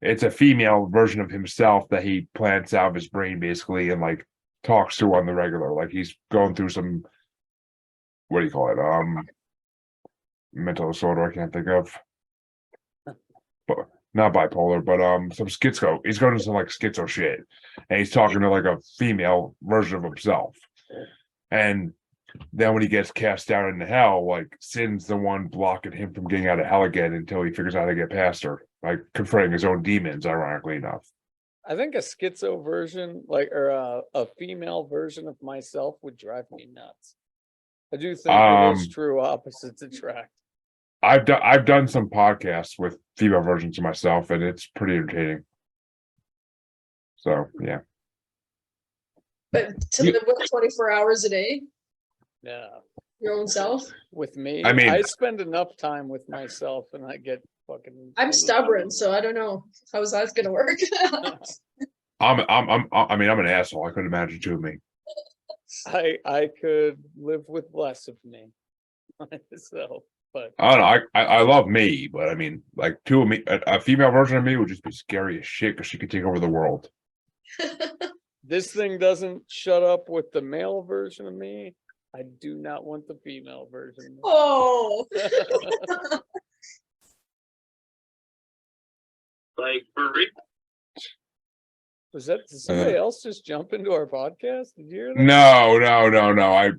It's a female version of himself that he plants out of his brain basically, and like talks to on the regular. Like he's going through some, what do you call it? Mental disorder I can't think of. But not bipolar, but some schizo. He's going to some like schizo shit. And he's talking to like a female version of himself. And then when he gets cast down into hell, like Sin's the one blocking him from getting out of hell again until he figures out how to get past her, like confronting his own demons, ironically enough. I think a schizo version, or a female version of myself would drive me nuts. I do think it is true opposites attract. I've done some podcasts with female versions of myself, and it's pretty entertaining. So yeah. But to live with 24 hours a day, Yeah. your own self. With me, I mean, I spend enough time with myself, and I get fucking. I'm stubborn, so I don't know how is that gonna work. I mean, I'm an asshole. I couldn't imagine 2 of me. I could live with less of me. So but I don't know. I love me, but I mean, like two of me, a female version of me would just be scary as shit because she could take over the world. this thing doesn't shut up with the male version of me. I do not want the female version. Oh. Like for real. Was that, did somebody else just jump into our podcast? Did you hear that? No.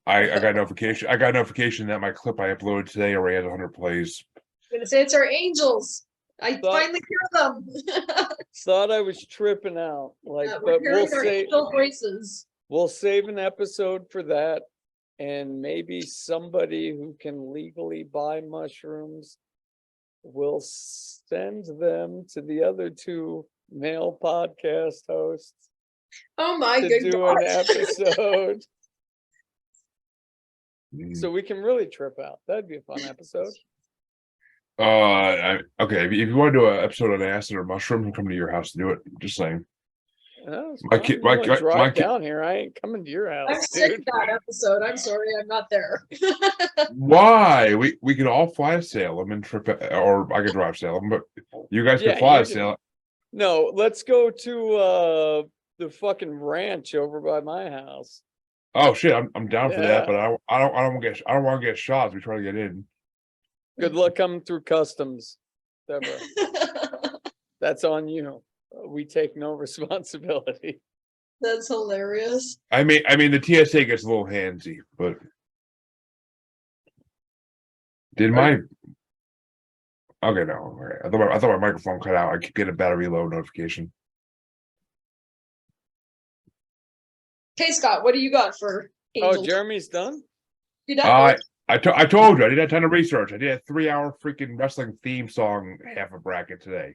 I got notification. I got notification that my clip I uploaded today already has 100 plays. I'm gonna say it's our angels. I Thought- finally hear them. Thought I was tripping out. Like, We're but hearing our angel voices. we'll save an episode for that. And maybe somebody who can legally buy mushrooms will send them to the other two male podcast hosts Oh my to good do an God. episode. Mm. So we can really trip out. That'd be a fun episode. Okay. If you want to do an episode on acid or mushroom, I'll come to your house to do it. Just saying. Oh, it's My fun. kid- You my- wanna my- drive my kid- down here. I ain't coming to your I'm house, sick dude. of that episode. I'm sorry, I'm not there. Why? We could all fly to Salem and trip, or I could drive Salem, but you guys Yeah, could fly you to can- Salem. No, let's go to the fucking ranch over by my house. Oh shit, I'm down for that, Yeah. but I don't want to get shot as we try to get in. Good luck coming through customs, Deborah. That's on you. We take no responsibility. That's hilarious. I mean the TSA gets a little handsy, but did my okay no okay. I thought my microphone cut out. I could get a battery low notification. Okay, Scott, what do you got for angels? Oh, Jeremy's done? You done? I told you I did a ton of research. I did a 3-hour freaking wrestling theme song half a bracket today.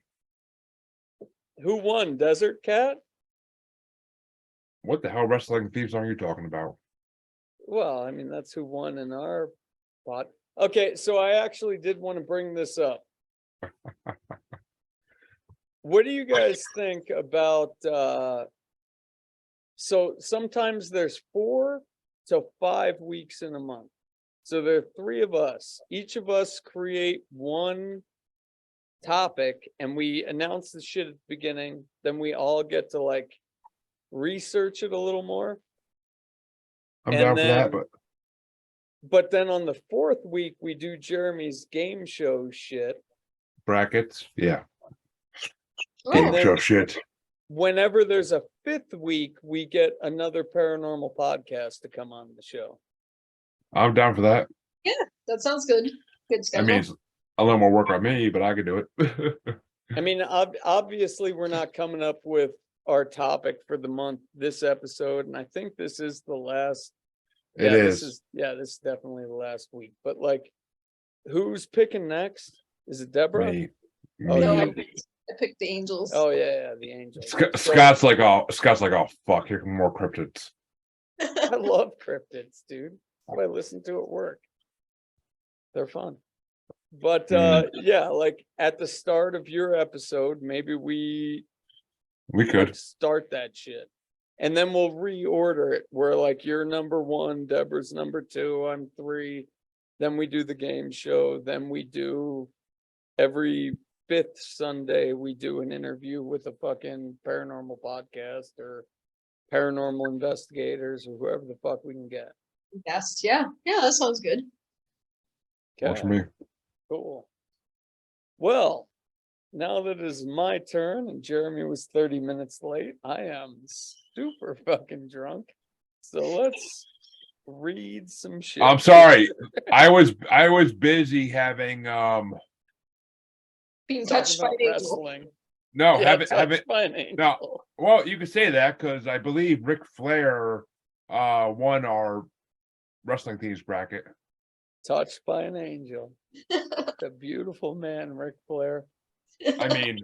Who won? Desert Cat? What the hell wrestling theme song are you talking about? Well, I mean, that's who won in our pot. Okay, so I actually did want to bring this up. What do you guys think about so sometimes there's 4 to 5 weeks in a month. So there are 3 of us. Each of us create one topic and we announce the shit at the beginning. Then we all get to like research it a little more. I'm And down for that, then- but But then on the 4th week, we do Jeremy's game show shit. brackets, yeah. Oh, Game then- show shit. Whenever there's a 5th week, we get another paranormal podcast to come on the show. I'm down for that. that sounds good. Good I schedule. mean, it's a little more work on me, but I could do it. I mean, obviously, we're not coming up with our topic for the month this episode, and I think this is the last. It This is. this is definitely the last week. But like, who's picking next? Is it Deborah? Me. Oh, No, Me. I picked the angels. Oh yeah, the angel. Scott's like, oh fuck, here come more cryptids. I love cryptids, dude. I listen to at work. They're fun. But yeah, like at the start of your episode, maybe we We could. start that shit. And then we'll reorder it where like you're number 1, Deborah's number 2, I'm 3. Then we do the game show. Then we do every 5th Sunday, we do an interview with a fucking paranormal podcast or paranormal investigators or whoever the fuck we can get. Yes, yeah, that sounds good. Works for me. Cool. Well, now that it is my turn and Jeremy was 30 minutes late, I am super fucking drunk. So let's read some shit. I'm sorry. I was busy having Being Talking touched by about an angel. wrestling. no Yeah, having touched by an angel. well, you could say that because I believe Ric Flair won our wrestling teams bracket. Touched by an angel. The beautiful man, Ric Flair. I mean,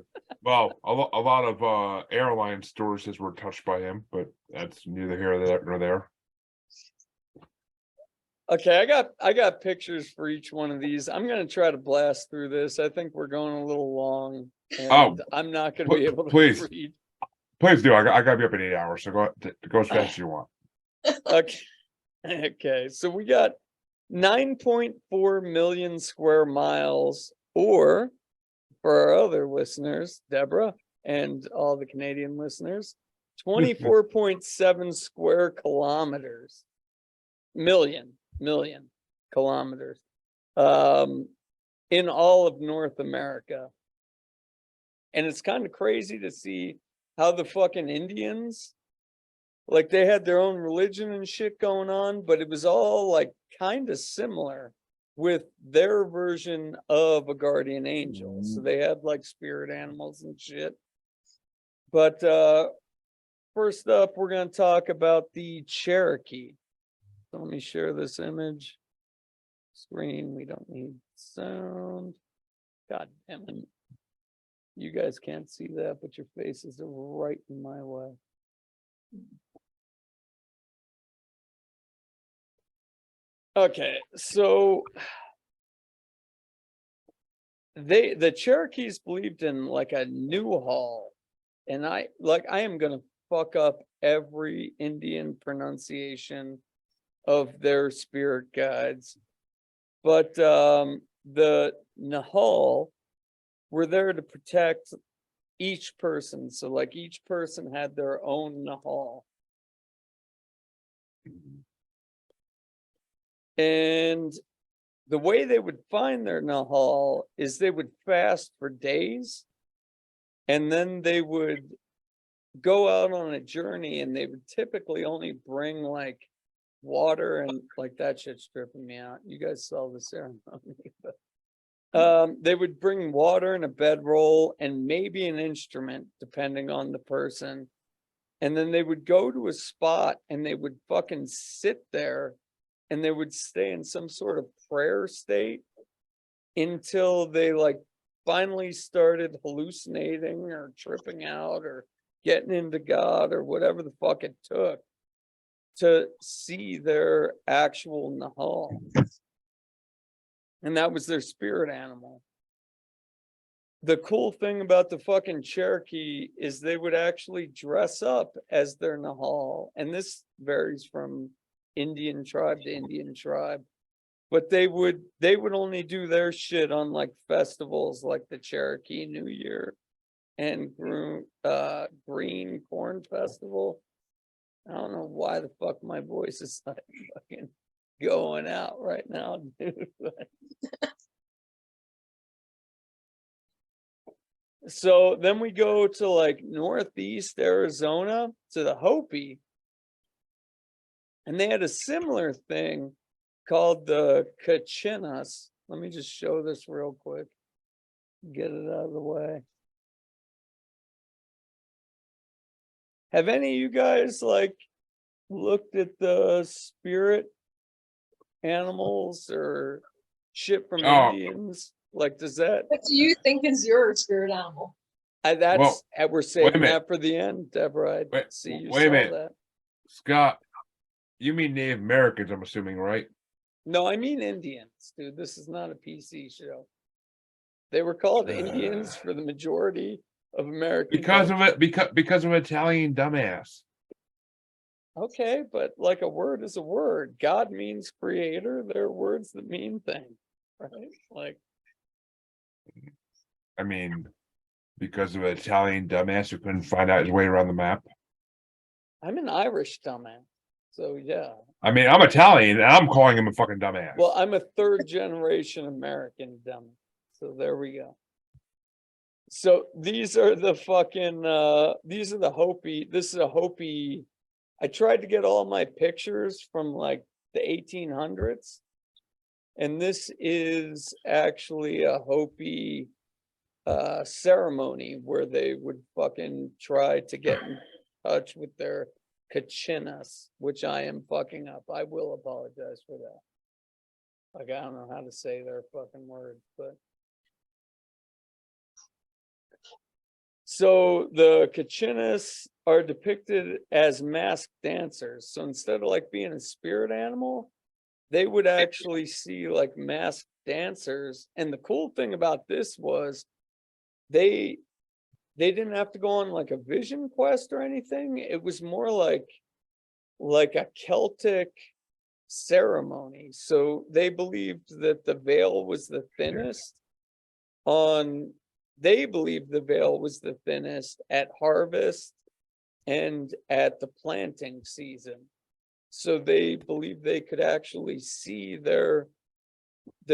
well, a lot of airline stewardesses were touched by him, but that's neither here nor there. Okay, I got pictures for each one of these. I'm gonna try to blast through this. I think we're going a little long. And Oh, I'm not gonna be able to please. read. Please do. I gotta be up in 8 hours, so go as fast as you want. Okay. Okay, so we got 9.4 million square miles, or for our other listeners, Deborah, and all the Canadian listeners, 24.7 square kilometers, million kilometers, in all of North America. And it's kind of crazy to see how the fucking Indians, like, they had their own religion and shit going on, but it was all like kind of similar with their version of a guardian angel. So they had like spirit animals and shit. But first up, we're going to talk about the Cherokee. So let me share this image. Screen, we don't need sound. God damn it. You guys can't see that, but your faces are right in my way. Okay, so the Cherokees believed in like a Newhall, and I am gonna fuck up every Indian pronunciation of their spirit guides, but the Nahal were there to protect each person. So like each person had their own Nahal. And the way they would find their Nahal is they would fast for days, and then they would go out on a journey, and they would typically only bring like water, and like that shit's tripping me out. You guys saw the ceremony. They would bring water and a bedroll and maybe an instrument, depending on the person. And then they would go to a spot and they would fucking sit there, and they would stay in some sort of prayer state until they like finally started hallucinating or tripping out or getting into God or whatever the fuck it took to see their actual Nahal. And that was their spirit animal. The cool thing about the fucking Cherokee is they would actually dress up as their Nahal. And this varies from Indian tribe to Indian tribe. But they would only do their shit on like festivals like the Cherokee New Year and Green Corn Festival. I don't know why the fuck my voice is like fucking going out right now, dude. So then we go to like Northeast Arizona to the Hopi, and they had a similar thing called the Kachinas. Let me just show this real quick, get it out of the way. Have any of you guys like looked at the spirit animals or shit from Indians? Like, does that? What do you think is your spirit animal? We're saving that for the end, Deborah. I see you saw that. Scott, you mean Native Americans, I'm assuming, right? No, I mean Indians, dude. This is not a PC show. They were called Indians for the majority of American because of Italian dumbass. Okay, but like a word is a word. God means creator. There are words that mean things, right? Like, I mean, because of an Italian dumbass who couldn't find out his way around the map. I'm an Irish dumbass, so yeah. I mean, I'm Italian, and I'm calling him a fucking dumbass. Well, I'm a third generation American dumbass, so there we go. So these are the fucking, these are the Hopi. This is a Hopi. I tried to get all my pictures from like the 1800s. And this is actually a Hopi ceremony where they would fucking try to get in touch with their Kachinas, which I am fucking up. I will apologize for that. Like, I don't know how to say their fucking words, but. So the Kachinas are depicted as masked dancers. So instead of like being a spirit animal, they would actually see like masked dancers. And the cool thing about this was they didn't have to go on like a vision quest or anything. It was more like a Celtic ceremony. So they believed that the veil was the thinnest they believed the veil was the thinnest at harvest and at the planting season. So they believed they could actually see their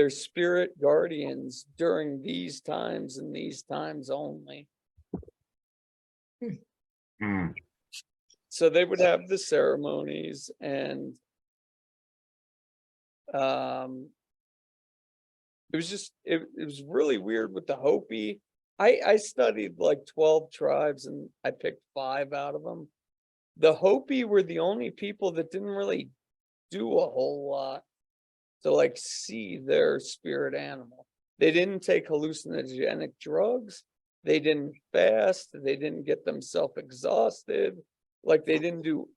spirit guardians during these times and these times only. Mm. So they would have the ceremonies, and it was just it was really weird with the Hopi. I studied like 12 tribes and I picked 5 out of them. The Hopi were the only people that didn't really do a whole lot to like see their spirit animal. They didn't take hallucinogenic drugs. They didn't fast. They didn't get themselves exhausted. Like they didn't do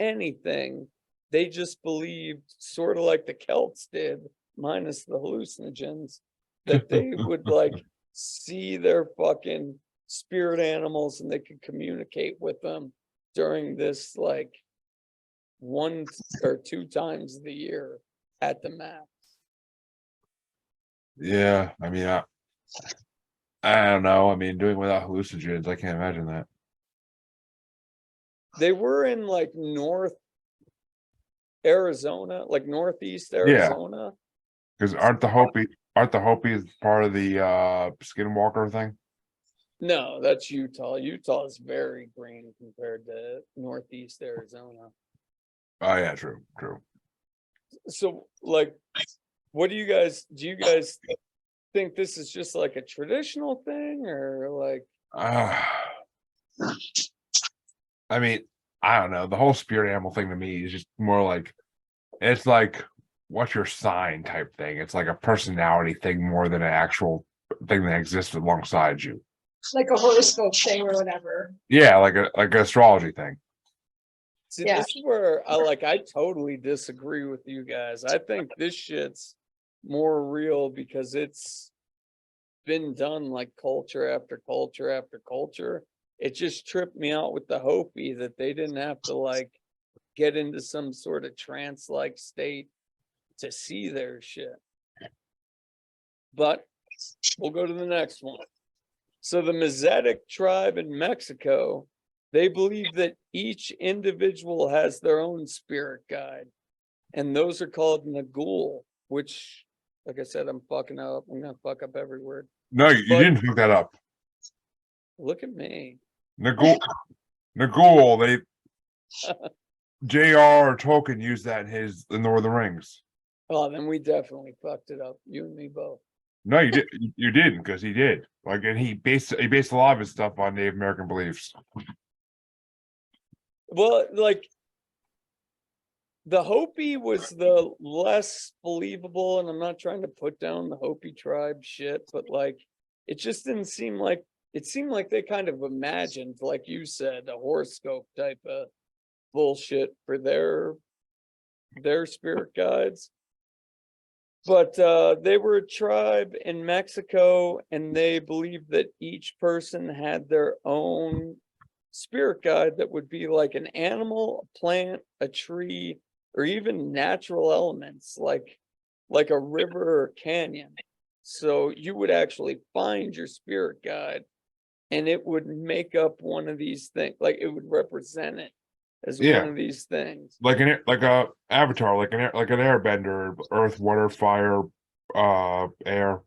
anything. They just believed, sort of like the Celts did, minus the hallucinogens, that they would like see their fucking spirit animals and they could communicate with them during this like 1 or 2 times the year at the max. Yeah, I mean, I don't know. I mean, doing without hallucinogens, I can't imagine that. They were in like North Arizona, like Northeast Yeah. Arizona. Because aren't the Hopis part of the Skinwalker thing? No, that's Utah. Utah is very green compared to Northeast Arizona. Oh yeah, true. So like, what do you guys think this is just like a traditional thing, or like? I mean, I don't know. The whole spirit animal thing to me is just more like, it's like, what's your sign type thing. It's like a personality thing more than an actual thing that exists alongside you. Like a horoscope thing or whatever. Yeah, like an astrology thing. See, Yeah. this is where I totally disagree with you guys. I think this shit's more real because it's been done like culture after culture after culture. It just tripped me out with the Hopi that they didn't have to like get into some sort of trance-like state to see their shit. But we'll go to the next one. So the Mazatec tribe in Mexico, they believe that each individual has their own spirit guide. And those are called Nagul, which, like I said, I'm fucking up. I'm going to fuck up every word. No, you didn't fuck that up. Look at me. Nagul, they J.R. Tolkien used that in the Lord of the Rings. Oh, then we definitely fucked it up. You and me both. No, you did. You didn't, because he did. Like, and he based a lot of his stuff on Native American beliefs. Well, like the Hopi was the less believable, and I'm not trying to put down the Hopi tribe shit, but like it just didn't seem like it seemed like they kind of imagined, like you said, a horoscope type of bullshit for their spirit guides. But they were a tribe in Mexico, and they believed that each person had their own spirit guide that would be like an animal, a plant, a tree, or even natural elements like a river or canyon. So you would actually find your spirit guide, and it would make up one of these things, like it would represent it as one of these things, like a avatar, like an airbender, earth, water, fire, air.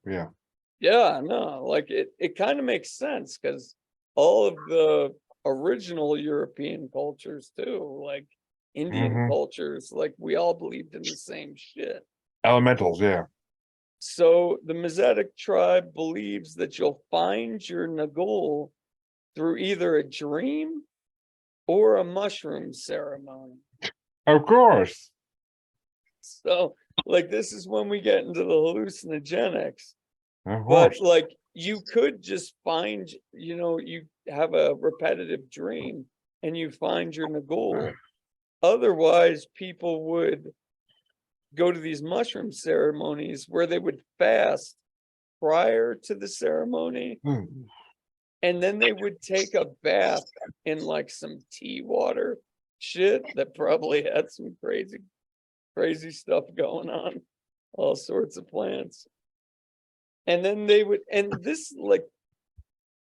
Yeah, no, like it kind of makes sense because all of the original European cultures too, like Indian cultures, like we all believed in the same shit. Elementals. Yeah. So the Mazatec tribe believes that you'll find your Nagul through either a dream or a mushroom ceremony. Of course. So like this is when we get into the hallucinogenics. Of But course. like you could just find, you have a repetitive dream and you find your Nagul. Otherwise, people would go to these mushroom ceremonies where they would fast prior to the ceremony, and then they would take a bath in like some tea water shit that probably had some crazy crazy stuff going on, all sorts of plants. And then they would, and this like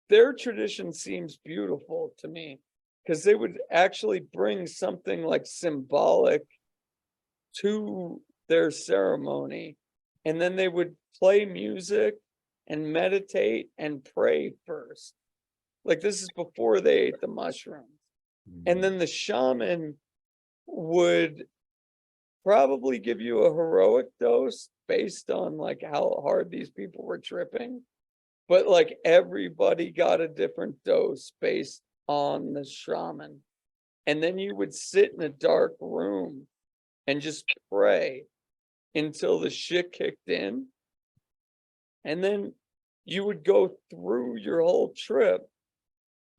their tradition seems beautiful to me because they would actually bring something like symbolic to their ceremony, and then they would play music and meditate and pray first. Like this is before they ate the mushrooms. And then the shaman would probably give you a heroic dose based on like how hard these people were tripping. But like everybody got a different dose based on the shaman. And then you would sit in a dark room and just pray until the shit kicked in. And then you would go through your whole trip.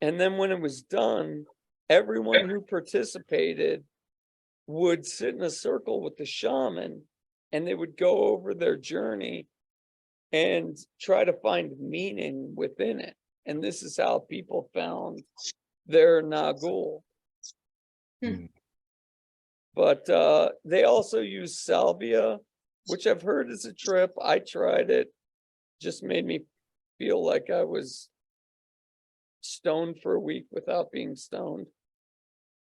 And then when it was done, everyone who participated would sit in a circle with the shaman and they would go over their journey and try to find meaning within it. And this is how people found their Nagul. Hmm. But they also use salvia, which I've heard is a trip. I tried it, just made me feel like I was stoned for a week without being stoned.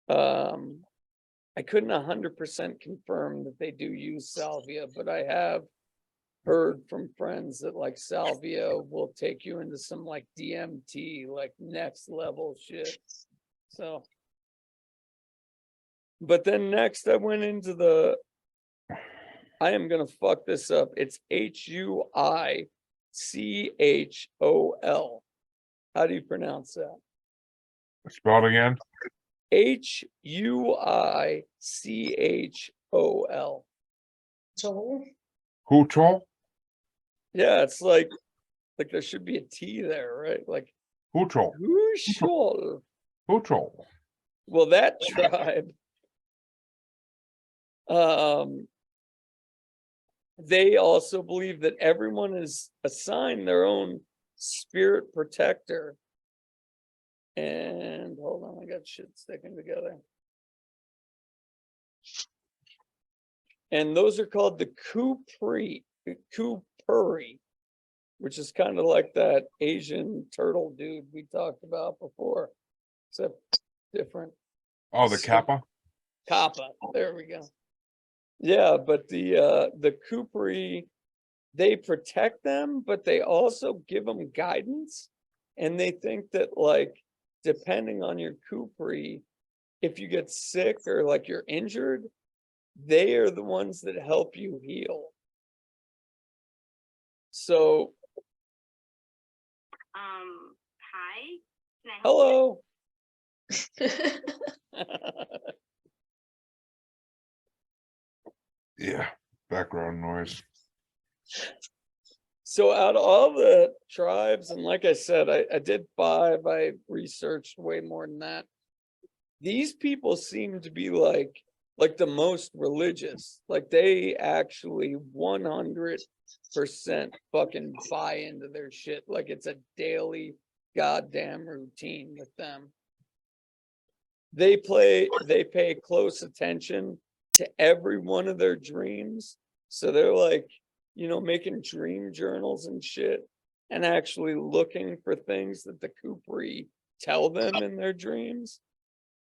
I couldn't 100% confirm that they do use salvia, but I have heard from friends that like salvia will take you into some like DMT, like next level shit. So, but then next I went into the, I am gonna fuck this up. It's Huichol. How do you pronounce that? Spell it again. Huichol. Joel. Huchol? Yeah, it's like there should be a T there, right? Like Huchol. Huichol. Huchol. Well, that tribe, they also believe that everyone is assigned their own spirit protector. And hold on, I got shit sticking together. And those are called the Kupuri, which is kind of like that Asian turtle dude we talked about before, except different. Oh, the Kappa? Kappa, there we go. Yeah, but the Kupuri, they protect them, but they also give them guidance. And they think that like, depending on your Kupuri, if you get sick or like you're injured, they are the ones that help you heal. So, Hi. Can I help you? hello. Yeah, background noise. So out of all the tribes, and like I said, I did 5, I researched way more than that. These people seem to be like the most religious. Like they actually 100% fucking buy into their shit. Like it's a daily goddamn routine with them. They pay close attention to every one of their dreams. So they're like, you know, making dream journals and shit and actually looking for things that the Kupri tell them in their dreams.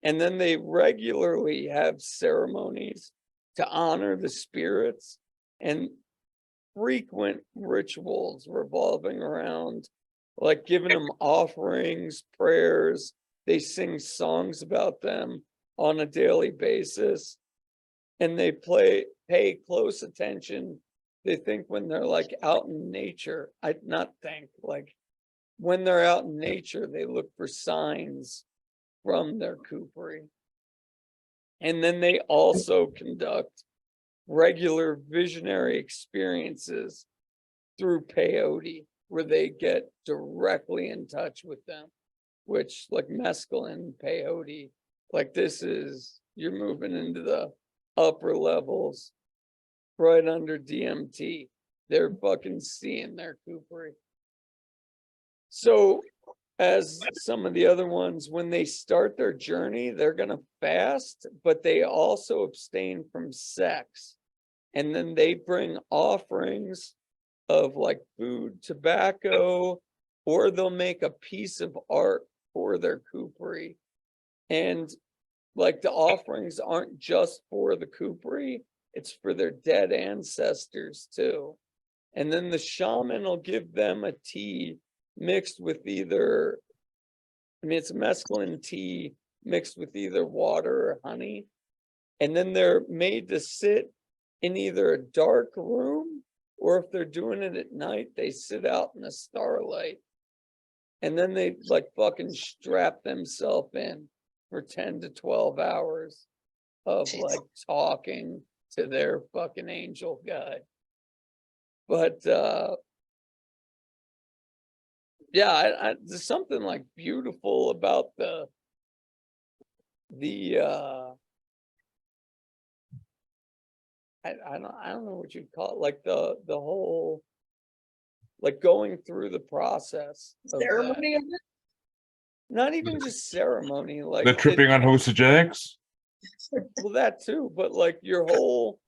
And then they regularly have ceremonies to honor the spirits and frequent rituals revolving around like giving them offerings, prayers. They sing songs about them on a daily basis. And they pay close attention. They think when they're like out in nature, like when they're out in nature, they look for signs from their Kupri. And then they also conduct regular visionary experiences through peyote, where they get directly in touch with them, which like mescaline, peyote, like this is, you're moving into the upper levels, right under DMT. They're fucking seeing their Kupri. So as some of the other ones, when they start their journey, they're going to fast, but they also abstain from sex. And then they bring offerings of like food, tobacco, or they'll make a piece of art for their kupri. And like the offerings aren't just for the kupri, it's for their dead ancestors too. And then the shaman will give them a tea mixed with either, I mean, it's mescaline tea mixed with either water or honey. And then they're made to sit in either a dark room, or if they're doing it at night, they sit out in the starlight. And then they like fucking strap themselves in for 10 to 12 hours of like talking to their fucking angel guide. But yeah, there's something like beautiful about the I don't know what you'd call it, like the whole, like going through the process of Ceremony that. of it. Not even just ceremony, like The tripping on hallucinogenics. well, that too, but like your whole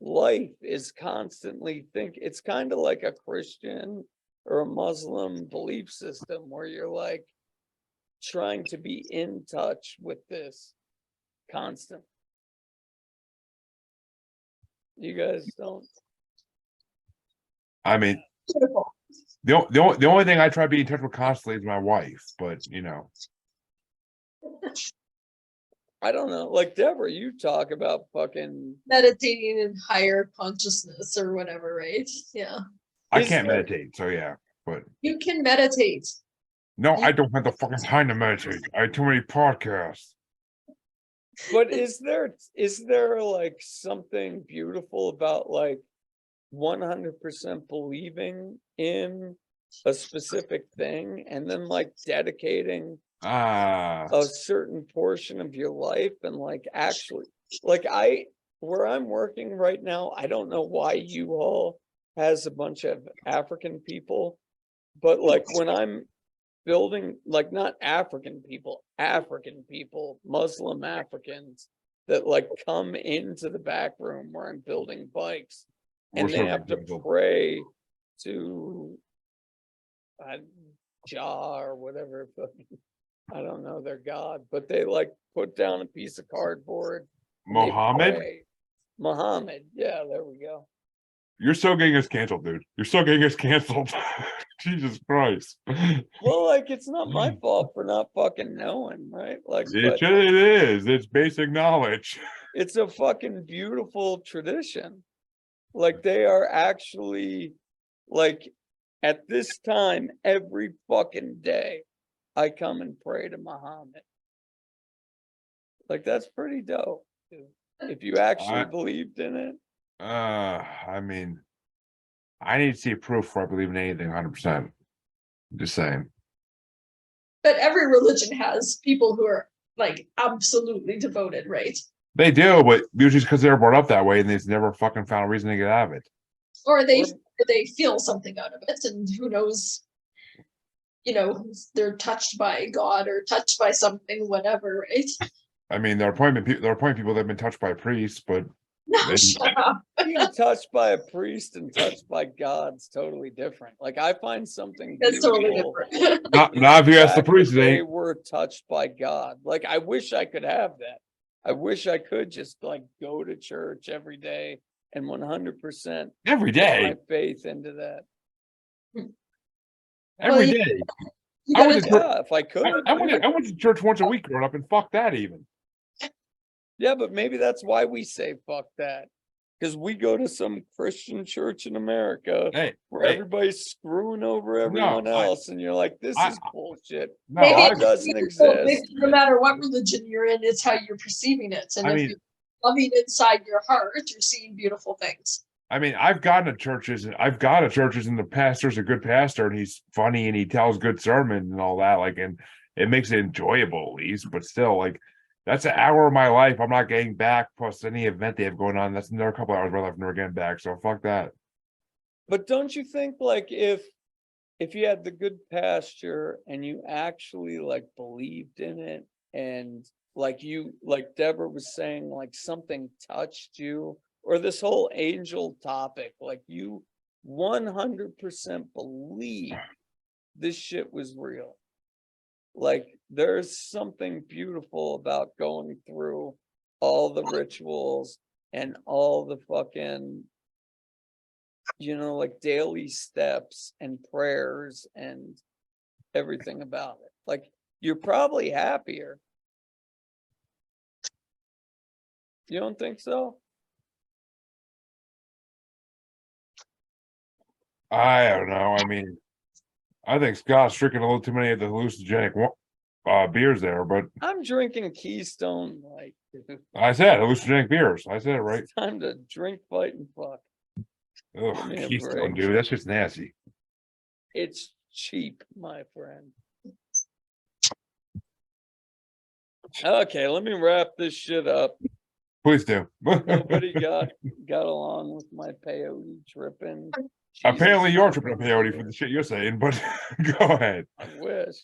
life is constantly it's kind of like a Christian or a Muslim belief system where you're like trying to be in touch with this constant. You guys don't? I mean, Beautiful. the only thing I try to be in touch with constantly is my wife, but you know. I don't know. Like Deborah, you talk about fucking. Meditating in higher consciousness or whatever, right? Yeah. I Is can't there- meditate, so yeah. But You can meditate. no, I don't have the fucking time to meditate. I have too many podcasts. But is there like something beautiful about like 100% believing in a specific thing and then like dedicating Ah, a certain portion of your life and like actually like where I'm working right now, I don't know why you all has a bunch of African people, but like when I'm building, like not African people, Muslim Africans that like come into the back room where I'm building bikes and We're they so have to beautiful. pray to Jah or whatever. I don't know their God, but they like put down a piece of cardboard. and they Mohammed, pray. Muhammad. Yeah, there we go. you're so getting us canceled, dude. You're so getting us canceled. Jesus Christ. Well, like it's not my fault for not fucking knowing, right? Like, but It is. It's basic knowledge. it's a fucking beautiful tradition. Like they are actually like at this time every fucking day I come and pray to Muhammad. Like that's pretty dope. If you actually believed in it. I mean, I need to see proof before I believe in anything 100%. Just saying. But every religion has people who are like absolutely devoted, right? They do, but usually because they were brought up that way and they've never fucking found a reason to get out of it. Or they feel something out of it, and who knows, you know, they're touched by God or touched by something, whatever, right? I mean, there are people that have been touched by priests, but No, They- shut up. Being touched by a priest and touched by God's totally different. Like I find something That's totally beautiful different. not if you ask the fact priest, that it they ain't. were touched by God. Like I wish I could have that. I wish I could just like go to church every day and 100% Every put day. my faith into that. Every Well, day. You I gotta was a- Yeah, if I could. I went to church once a week growing up, and fuck that even. Yeah, but maybe that's why we say fuck that. Because we go to some Christian church in America Hey, where hey, everybody's screwing over everyone I- else, and you're like, this I- is bullshit. no, Maybe God it's doesn't beautiful, exist. no matter what religion you're in, it's how you're perceiving it. And I if mean- you're loving inside your heart, you're seeing beautiful things. I mean, I've gone to churches, and the pastor's a good pastor, and he's funny, and he tells good sermons and all that, like, and it makes it enjoyable at least. But still, like, that's an hour of my life I'm not getting back. Plus any event they have going on, that's another couple hours of my life I'm never getting back. So fuck that. But don't you think like if if you had the good pasture and you actually like believed in it, and like you, like Deborah was saying, like something touched you, or this whole angel topic, like you 100% believe this shit was real. Like there's something beautiful about going through all the rituals and all the fucking, like daily steps and prayers and everything about it. Like you're probably happier. You don't think so? I don't know. I mean, I think Scott's drinking a little too many of the hallucinogenic beers there, but I'm drinking Keystone Light, dude. I said hallucinogenic beers. I said it right. It's time to drink, fight, and fuck. Ugh, me a Keystone, break. dude. That's just nasty. It's cheap, my friend. Okay, let me wrap this shit up. Please do. Nobody got along with my peyote tripping. Apparently, Jesus you're fucking tripping a peyote for the Christ. shit you're saying, but go ahead. I wish.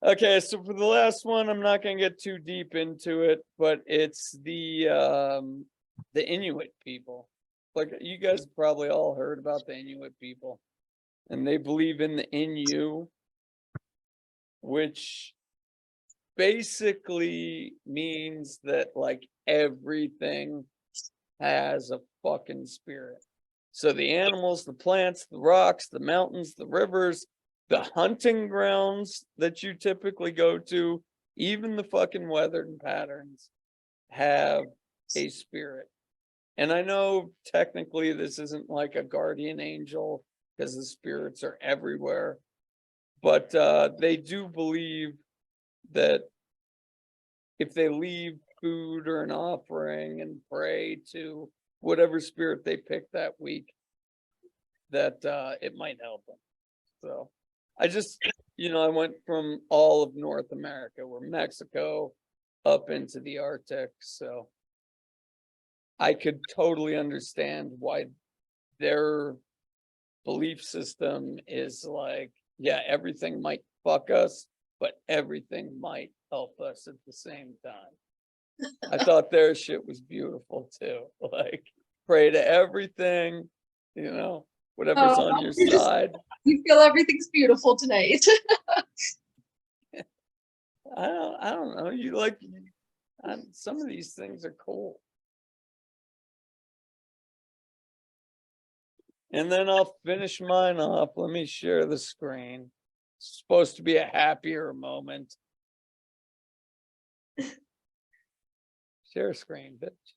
Okay, so for the last one, I'm not gonna get too deep into it, but it's the Inuit people. Like you guys have probably all heard about the Inuit people, and they believe in the Innu, which basically means that like everything has a fucking spirit. So the animals, the plants, the rocks, the mountains, the rivers, the hunting grounds that you typically go to, even the fucking weather patterns have a spirit. And I know technically this isn't like a guardian angel because the spirits are everywhere, but they do believe that if they leave food or an offering and pray to whatever spirit they pick that week, that it might help them. So I just, I went from all of North America, where Mexico up into the Arctic. So I could totally understand why their belief system is like, yeah, everything might fuck us, but everything might help us at the same time. I thought their shit was beautiful too. Like, pray to everything, whatever's on your side. You feel everything's beautiful tonight. I don't know. Some of these things are cool. And then I'll finish mine off. Let me share the screen. It's supposed to be a happier moment. Share screen, bitch.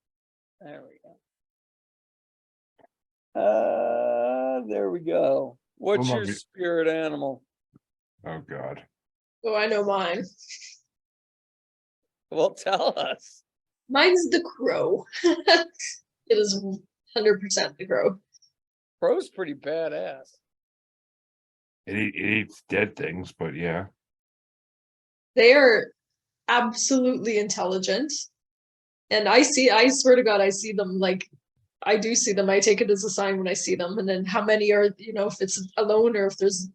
There we go. There we go. What's your spirit animal? Oh God. Oh, I know mine. Well, tell us. Mine's the crow. It is 100% the crow. Crow's pretty badass. It eats dead things, but yeah. They are absolutely intelligent. And I swear to God, I see them. Like, I do see them. I take it as a sign when I see them. And then how many are, if it's alone or if there's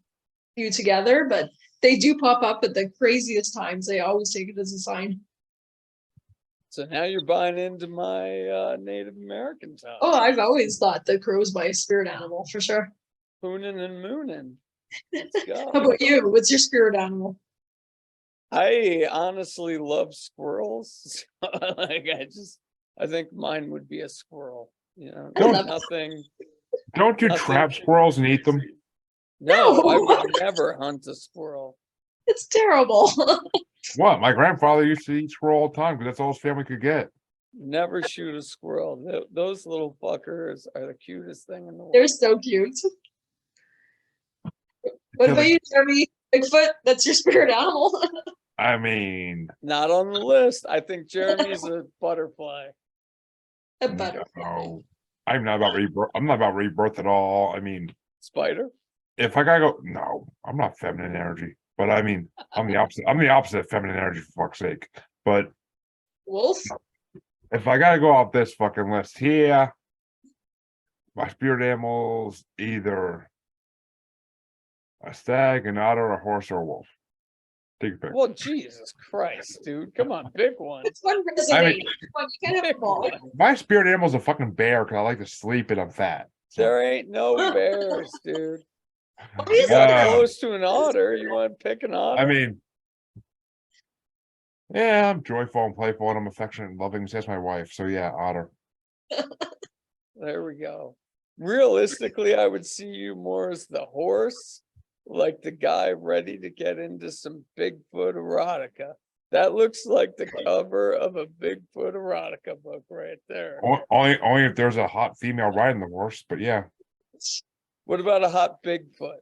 few together, but they do pop up at the craziest times. They always take it as a sign. So now you're buying into my Native American time. Oh, I've always thought the crow is my spirit animal for sure. Poonin' and moonin'. Let's go. How about you? What's your spirit animal? I honestly love squirrels. I think mine would be a squirrel. Nothing. Don't you trap squirrels and eat them? No, I would never hunt a squirrel. It's terrible. What? My grandfather used to eat squirrel all the time because that's all his family could get. Never shoot a squirrel. Those little fuckers are the cutest thing in the world. They're so cute. What about you, Jeremy? Bigfoot? That's your spirit animal. I mean, not on the list. I think Jeremy's a butterfly. A butterfly. No, I'm not about rebirth. I'm not about rebirth at all. I mean, Spider. If I gotta go, no, I'm not feminine energy. But I mean, I'm the opposite. I'm the opposite of feminine energy, for fuck's sake. But wolf. If I gotta go off this fucking list here, my spirit animals either A stag, an otter, a horse, or a wolf. Take a pick. Well, Jesus Christ, dude. Come on, pick one. Which one resonates? I mean- Which one? You can't have Pick them all. one. My spirit animal's a fucking bear because I like to sleep and I'm fat. So, There ain't no bears, dude. What You is got Uh, close to an otter. You want to pick an otter? I mean, yeah, I'm joyful and playful and I'm affectionate and loving. That's my wife. So yeah, otter. There we go. Realistically, I would see you more as the horse, like the guy ready to get into some Bigfoot erotica. That looks like the cover of a Bigfoot erotica book right there. Only if there's a hot female riding the horse. But yeah, What about a hot Bigfoot?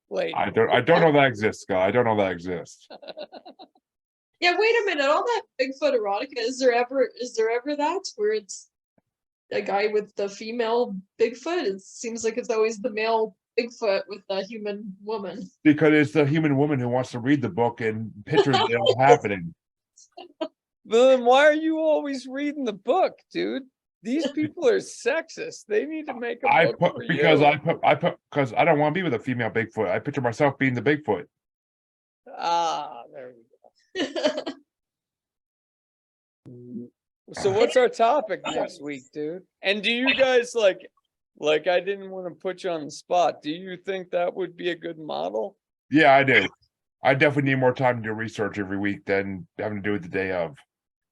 Lady. I don't know that exists, guy. I don't know that exists. Yeah, wait a minute. All that Bigfoot erotica, is there ever that where it's a guy with the female Bigfoot? It seems like it's always the male Bigfoot with the human woman. Because it's the human woman who wants to read the book and pictures it all happening. Then why are you always reading the book, dude? These people are sexist. They need to make a I book put for because you. I put because I don't want to be with a female Bigfoot. I picture myself being the Bigfoot. Ah, there we go. So what's our topic next week, dude? And do you guys like I didn't want to put you on the spot. Do you think that would be a good model? Yeah, I do. I definitely need more time to do research every week than having to do it the day of.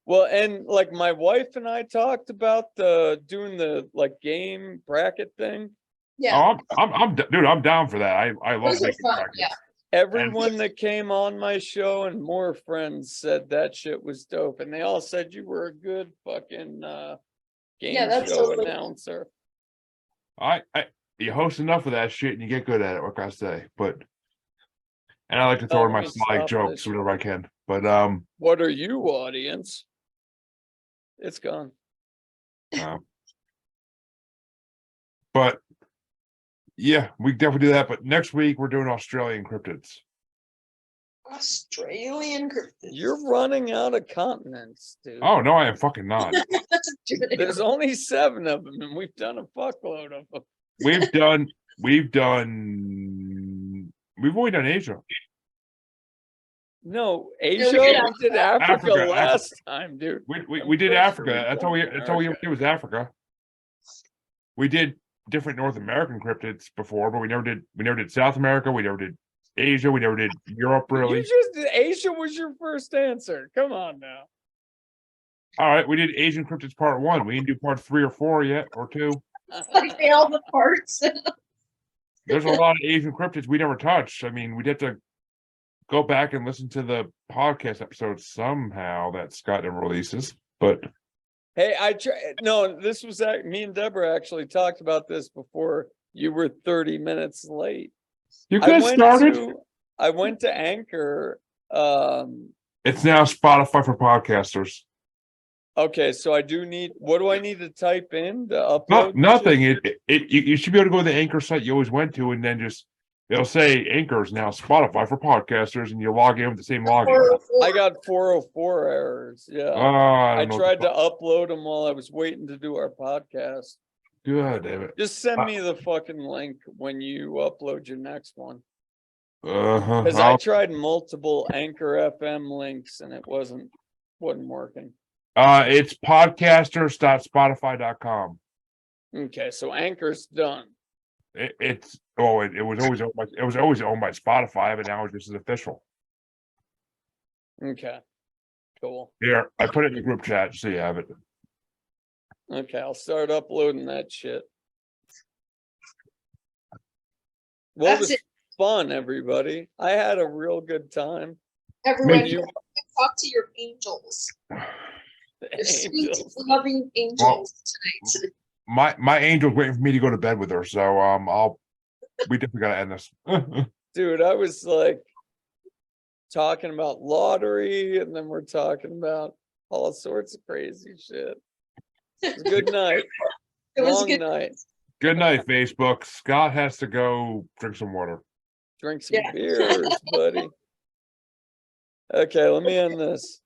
Well, and like my wife and I talked about doing the like game bracket thing. Yeah, Oh, I'm down for that. I love those are making fun. brackets. Yeah, Everyone that came on my show and more friends said that shit was dope. And they all said you were a good fucking game that's show totally- announcer. You host enough of that shit and you get good at it. What can I say? And I like to throw in my let me snide stop jokes this. whenever I can. But What are you, audience? It's gone. but yeah, we can definitely do that. But next week we're doing Australian cryptids. Australian cryptids. You're running out of continents, dude. Oh no, I am fucking not. There's only 7 of them, and we've done a fuckload of them. We've only done Asia. No, we Asia, did we did Africa Africa. last time, dude. We did Africa. That's all we did was Africa. We did different North American cryptids before, but we never did South America, we never did Asia, we never did Europe really. You just did Asia was your first answer. Come on now. All right, we did Asian cryptids part 1. We didn't do part 3 or 4 yet, or 2. Like all the parts. There's a lot of Asian cryptids we never touched. I mean, we'd have to go back and listen to the podcast episode somehow that Scott never releases. But Hey, no, this was me and Deborah actually talked about this before you were 30 minutes late. you could have started. I went to Anchor. It's now Spotify for podcasters. Okay, so what do I need to type in to No, upload? nothing. You should be able to go to the Anchor site you always went to, and then just it'll say Anchor is now Spotify for podcasters, and you log in with the same login. I got 404 errors. Yeah. I I don't know tried to what upload them while I was waiting to do our podcast. the fuck- God damn it. Just send me the fucking link when you upload your next one. Uh-huh. Because I tried multiple Anchor FM links and it wasn't working. It's podcasters.spotify.com. Okay, so Anchor's done. It was always owned by Spotify, but now it's just as official. Okay, cool. Here, I put it in the group chat so you have it. Okay, I'll start uploading that shit. Well, it That's was fun, everybody. I had a real good time. Everyone, You- talk to your angels. The Your sweet, angels. loving angels tonight. My angel's waiting for me to go to bed with her, so we definitely gotta end this. Dude, I was like talking about lottery, and then we're talking about all sorts of crazy shit. It was a good night. It was a Long good night. Good night, Facebook. Scott has to go drink some water. Drink some Yeah. beers, buddy. Okay, let me end this.